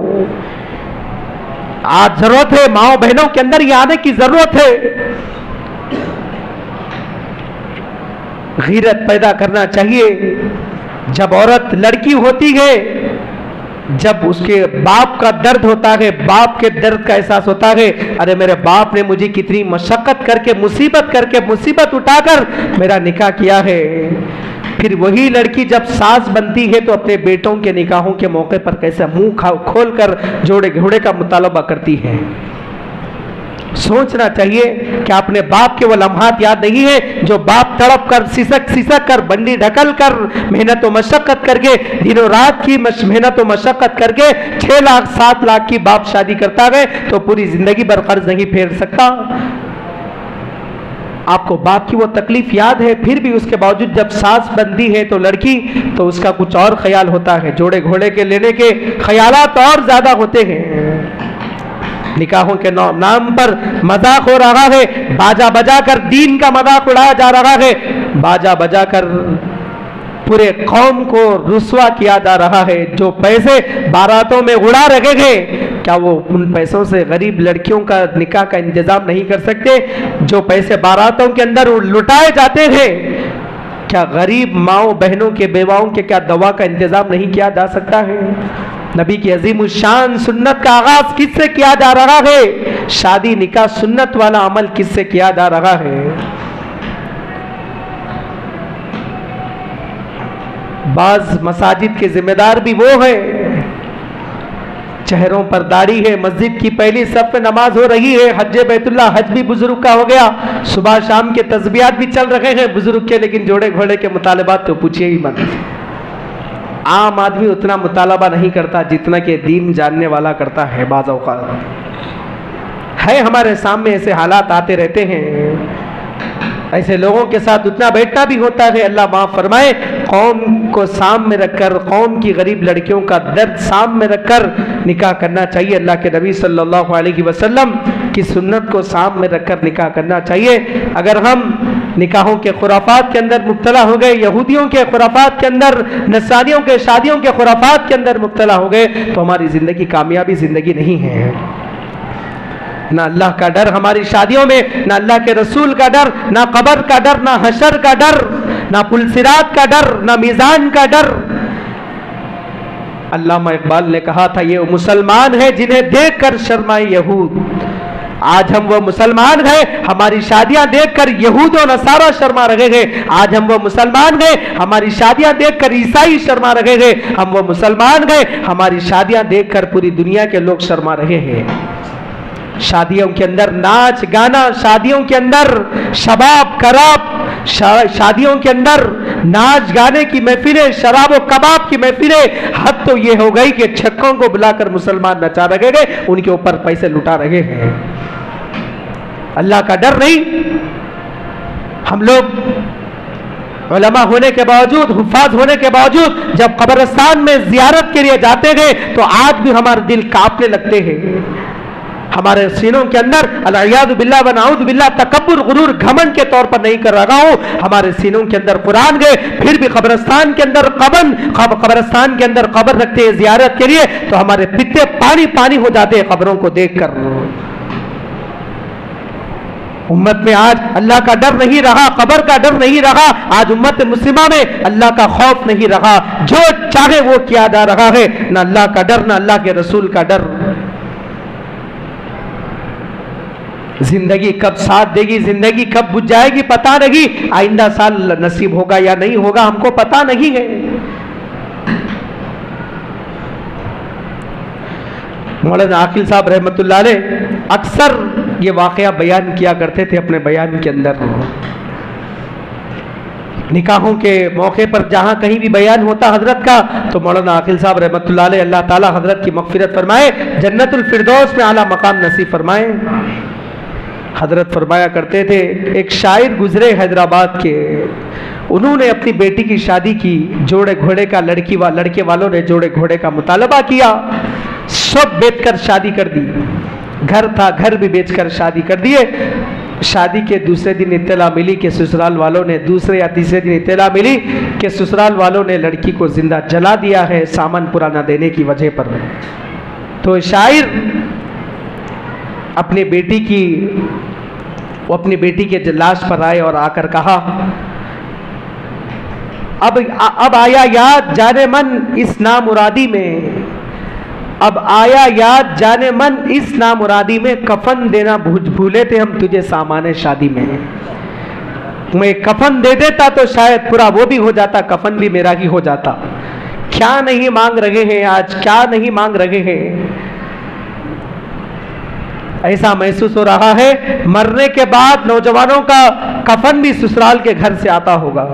آج ضرورت ہے ماؤں بہنوں کے اندر یہ آنے کی ضرورت ہے، غیرت پیدا کرنا چاہیے۔ جب عورت لڑکی ہوتی ہے، جب اس کے باپ کا درد ہوتا ہے، باپ کے درد کا احساس ہوتا ہے، ارے میرے باپ نے مجھے کتنی مشقت کر کے مصیبت اٹھا کر میرا نکاح کیا ہے۔ پھر وہی لڑکی جب ساس بنتی ہے تو اپنے بیٹوں کے نکاحوں کے موقع پر کیسے منہ کھول کر جوڑے گھوڑے کا مطالبہ کرتی ہے۔ سوچنا چاہیے کہ اپنے باپ کے وہ لمحات یاد نہیں ہے جو باپ تڑپ کر سسک کر بنڈی ڈھکل کر محنت و مشقت کر کے دنوں رات کی محنت و مشقت کر کے 6 لاکھ 7 لاکھ کی باپ شادی کرتا ہے تو پوری زندگی بھر قرض نہیں پھیر سکتا۔ آپ کو باپ کی وہ تکلیف یاد ہے، پھر بھی اس کے باوجود جب ساس بنتی ہے تو لڑکی تو اس کا کچھ اور خیال ہوتا ہے، جوڑے گھوڑے کے لینے کے خیالات اور زیادہ ہوتے ہیں۔ نکاحوں کے نام پر مذاق ہو رہا ہے، باجا بجا کر دین کا مذاق اڑایا جا رہا ہے، باجا بجا کر پورے قوم کو رسوا کیا جا رہا ہے۔ جو پیسے باراتوں میں اڑا رہے ہیں، کیا وہ ان پیسوں سے غریب لڑکیوں کا نکاح کا انتظام نہیں کر سکتے؟ جو پیسے باراتوں کے اندر لٹائے جاتے ہیں، کیا غریب ماؤں بہنوں کے بیواؤں کے کیا دوا کا انتظام نہیں کیا جا سکتا ہے؟ نبی کی عظیم الشان سنت کا آغاز کس سے کیا جا رہا ہے؟ شادی نکاح سنت والا عمل کس سے کیا جا رہا ہے؟ بعض مساجد کے ذمہ دار بھی وہ ہے، چہروں پر داڑھی ہے، مسجد کی پہلی صف میں نماز ہو رہی ہے، حج بیت اللہ حج بھی بزرگ کا ہو گیا، صبح شام کے تسبیحات بھی چل رہے ہیں بزرگ کے، لیکن جوڑے گھوڑے کے مطالبات تو پوچھئے ہی مت۔ عام آدمی اتنا مطالبہ نہیں کرتا جتنا کہ دین جاننے والا کرتا ہے۔ بعض اوقات ہے ہمارے سامنے ایسے حالات آتے رہتے ہیں، ایسے لوگوں کے ساتھ اتنا بیٹھنا بھی ہوتا ہے۔ اللہ معاف فرمائے، قوم کو سامنے رکھ کر، قوم کی غریب لڑکیوں کا درد سامنے رکھ کر نکاح کرنا چاہیے۔ اللہ کے نبی صلی اللہ علیہ وسلم کی سنت کو سامنے رکھ کر نکاح کرنا چاہیے۔ اگر ہم نکاحوں کے خرافات کے اندر مبتلا ہو گئے، یہودیوں کے خرافات کے اندر، نصرانیوں کے شادیوں کے خرافات کے اندر مبتلا ہو گئے تو ہماری زندگی کامیابی زندگی نہیں ہے۔ نہ اللہ کا ڈر ہماری شادیوں میں، نہ اللہ کے رسول کا ڈر، نہ قبر کا ڈر، نہ حشر کا ڈر، نہ پل صراط کا ڈر، نہ میزان کا ڈر۔ علامہ اقبال نے کہا تھا، یہ مسلمان ہے جنہیں دیکھ کر شرمائے یہود۔ آج ہم وہ مسلمان ہیں، ہماری شادیاں دیکھ کر یہود و نصارہ شرما رہے ہیں۔ آج ہم وہ مسلمان ہیں، ہماری شادیاں دیکھ کر عیسائی شرما رہے ہیں۔ ہم وہ مسلمان ہیں، ہماری شادیاں دیکھ کر پوری دنیا کے لوگ شرما رہے ہیں۔ شادیوں کے اندر ناچ گانا، شادیوں کے اندر شباب کراب، شادیوں کے اندر ناچ گانے کی محفلیں، شراب و کباب کی محفلیں۔ حد تو یہ ہو گئی کہ چھکوں کو بلا کر مسلمان نچا رہے ہیں، ان کے اوپر پیسے لٹا رہے ہیں۔ اللہ کا ڈر نہیں۔ ہم لوگ علماء ہونے کے باوجود، حفاظ ہونے کے باوجود جب قبرستان میں زیارت کے لیے جاتے ہیں تو آج بھی ہمارے دل کانپنے لگتے ہیں۔ ہمارے سینوں کے اندر العیاذ باللہ و نعوذ باللہ تکبر، غرور، گھمنڈ کے طور پر نہیں کر رہا ہوں، ہمارے سینوں کے اندر قرآن گئے، پھر بھی قبرستان کے اندر قبرستان کے اندر قبر رکھتے ہیں زیارت کے لیے تو ہمارے پتے پانی پانی ہو جاتے ہیں قبروں کو دیکھ کر۔ امت میں آج اللہ کا ڈر نہیں رہا، قبر کا ڈر نہیں رہا، آج امت مسلمہ میں اللہ کا خوف نہیں رہا، جو چاہے وہ کیا جا رہا ہے، نہ اللہ کا ڈر، نہ اللہ کے رسول کا ڈر۔ زندگی کب ساتھ دے گی، زندگی کب بجھ جائے گی پتہ نہیں، آئندہ سال نصیب ہوگا یا نہیں ہوگا ہم کو پتہ نہیں ہے۔ مولانا عاقل صاحب رحمۃ اللہ علیہ اکثر یہ واقعہ بیان کیا کرتے تھے اپنے بیان کے اندر۔ نکاحوں کے موقع پر جہاں کہیں بھی بیان ہوتا حضرت کا تو مولانا عاقل صاحب رحمۃ اللہ علیہ اللہ تعالیٰ حضرت کی مغفرت فرمائے، جنت الفردوس میں اعلیٰ مقام نصیب فرمائے۔ حضرت فرمایا کرتے تھے، ایک شاعر گزرے حیدرآباد کے، انہوں نے اپنی بیٹی کی شادی کی، جوڑے گھوڑے کا لڑکے والوں نے جوڑے گھوڑے کا مطالبہ کیا، سب بیچ کر شادی کر دی، گھر تھا گھر بھی بیچ کر شادی کر دیے۔ شادی کے دوسرے دن اطلاع ملی کہ سسرال والوں نے، دوسرے یا تیسرے دن اطلاع ملی کہ سسرال والوں نے لڑکی کو زندہ جلا دیا ہے سامان پورا نہ دینے کی وجہ پر۔ تو شاعر اپنی بیٹی کے لاش پر آئے اور آ کر کہا، اب آیا یاد جانے من اس نامرادی میں، اب آیا یاد جانے من اس نامرادی میں، کفن دینا بھولے تھے ہم تجھے سامان شادی میں۔ میں کفن دے دیتا تو شاید پورا وہ بھی ہو جاتا، کفن بھی میرا ہی ہو جاتا۔ کیا نہیں مانگ رہے ہیں آج، کیا نہیں مانگ رہے ہیں۔ ایسا محسوس ہو رہا ہے مرنے کے بعد نوجوانوں کا کفن بھی سسرال کے گھر سے آتا ہوگا۔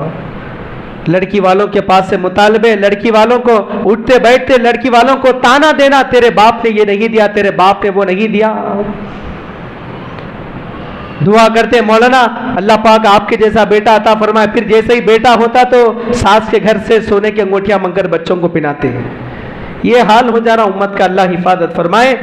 لڑکی والوں کے پاس سے مطالبے، لڑکی والوں کو اٹھتے بیٹھتے لڑکی والوں کو تانا دینا، تیرے باپ نے یہ نہیں دیا، تیرے باپ نے وہ نہیں دیا۔ دعا کرتے مولانا اللہ پاک آپ کے جیسا بیٹا عطا فرمائے، پھر جیسے ہی بیٹا ہوتا تو ساس کے گھر سے سونے کی انگوٹھیاں منگ کر بچوں کو پہناتے ہیں۔ یہ حال ہو جا رہا امت کا، اللہ حفاظت فرمائے۔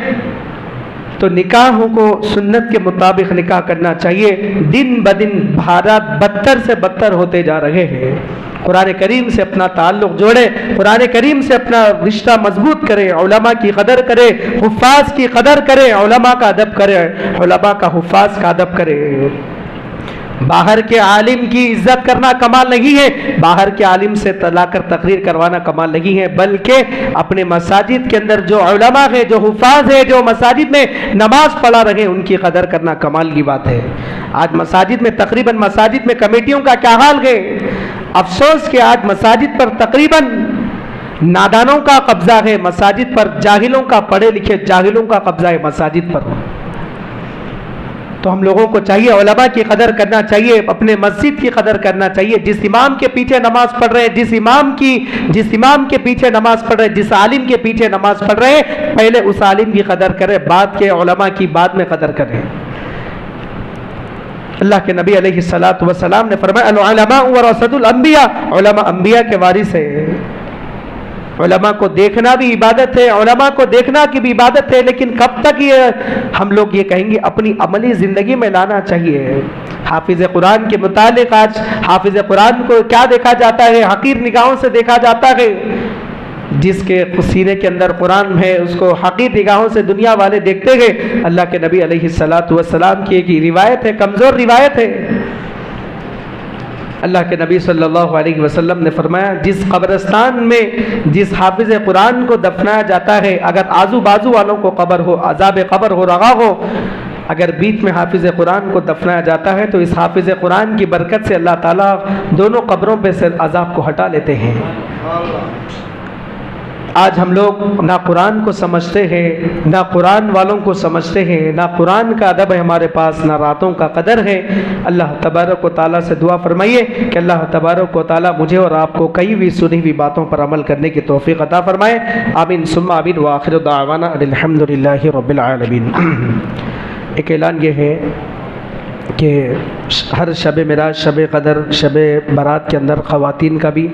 تو نکاحوں کو سنت کے مطابق نکاح کرنا چاہیے۔ دن بدن حالات بدتر سے بدتر ہوتے جا رہے ہیں۔ قرآن کریم سے اپنا تعلق جوڑے، قرآن کریم سے اپنا رشتہ مضبوط کرے، علماء کی قدر کرے، حفاظ کی قدر کرے، علماء کا ادب کرے، علماء کا حفاظ کا ادب کرے۔ باہر کے عالم کی عزت کرنا کمال نہیں ہے، باہر کے عالم سے لا کر تقریر کروانا کمال نہیں ہے، بلکہ اپنے مساجد کے اندر جو علماء ہے، جو حفاظ ہے، جو مساجد میں نماز پڑھا رہے ان کی قدر کرنا کمال کی بات ہے۔ آج مساجد میں تقریباً مساجد میں کمیٹیوں کا کیا حال ہے؟ افسوس کہ آج مساجد پر تقریباً نادانوں کا قبضہ ہے، مساجد پر جاہلوں کا، پڑھے لکھے جاہلوں کا قبضہ ہے مساجد پر۔ تو ہم لوگوں کو چاہیے علماء کی قدر کرنا چاہیے، اپنے مسجد کی قدر کرنا چاہیے۔ جس امام کے پیچھے نماز پڑھ رہے ہیں، جس امام کے پیچھے نماز پڑھ رہے ہیں، جس عالم کے پیچھے نماز پڑھ رہے ہیں، پہلے اس عالم کی قدر کریں، بعد کے علماء کی بعد میں قدر کریں۔ اللہ کے نبی علیہ الصلوۃ والسلام نے فرمایا العلماء ورثۃ الانبیاء، علماء انبیاء کے وارث ہیں۔ علماء کو دیکھنا بھی عبادت ہے، علماء کو دیکھنا کی بھی عبادت ہے، لیکن کب تک یہ ہم لوگ یہ کہیں گے؟ اپنی عملی زندگی میں لانا چاہیے۔ حافظ قرآن کے متعلق آج حافظ قرآن کو کیا دیکھا جاتا ہے؟ حقیر نگاہوں سے دیکھا جاتا ہے۔ جس کے سینے کے اندر قرآن ہے اس کو حقیر نگاہوں سے دنیا والے دیکھتے گئے۔ اللہ کے نبی علیہ الصلوۃ والسلام کی ایک روایت ہے، کمزور روایت ہے۔ اللہ کے نبی صلی اللہ علیہ وسلم نے فرمایا جس قبرستان میں جس حافظ قرآن کو دفنایا جاتا ہے، اگر آزو بازو والوں کو قبر ہو، عذاب قبر ہو رہا ہو، اگر بیچ میں حافظ قرآن کو دفنایا جاتا ہے تو اس حافظ قرآن کی برکت سے اللہ تعالیٰ دونوں قبروں پہ سے عذاب کو ہٹا لیتے ہیں۔ آج ہم لوگ نہ قرآن کو سمجھتے ہیں، نہ قرآن والوں کو سمجھتے ہیں، نہ قرآن کا ادب ہے ہمارے پاس، نہ راتوں کا قدر ہے۔ اللہ تبارک و تعالیٰ سے دعا فرمائیے کہ اللہ تبارک و تعالیٰ مجھے اور آپ کو کئی بھی سنی ہوئی باتوں پر عمل کرنے کی توفیق عطا فرمائے۔ آمین ثم آمین وآخر دعوانا الحمد للہ رب العالمین۔ ایک اعلان یہ ہے کہ ہر شب معراج، شب قدر، شب برات کے اندر خواتین کا بھی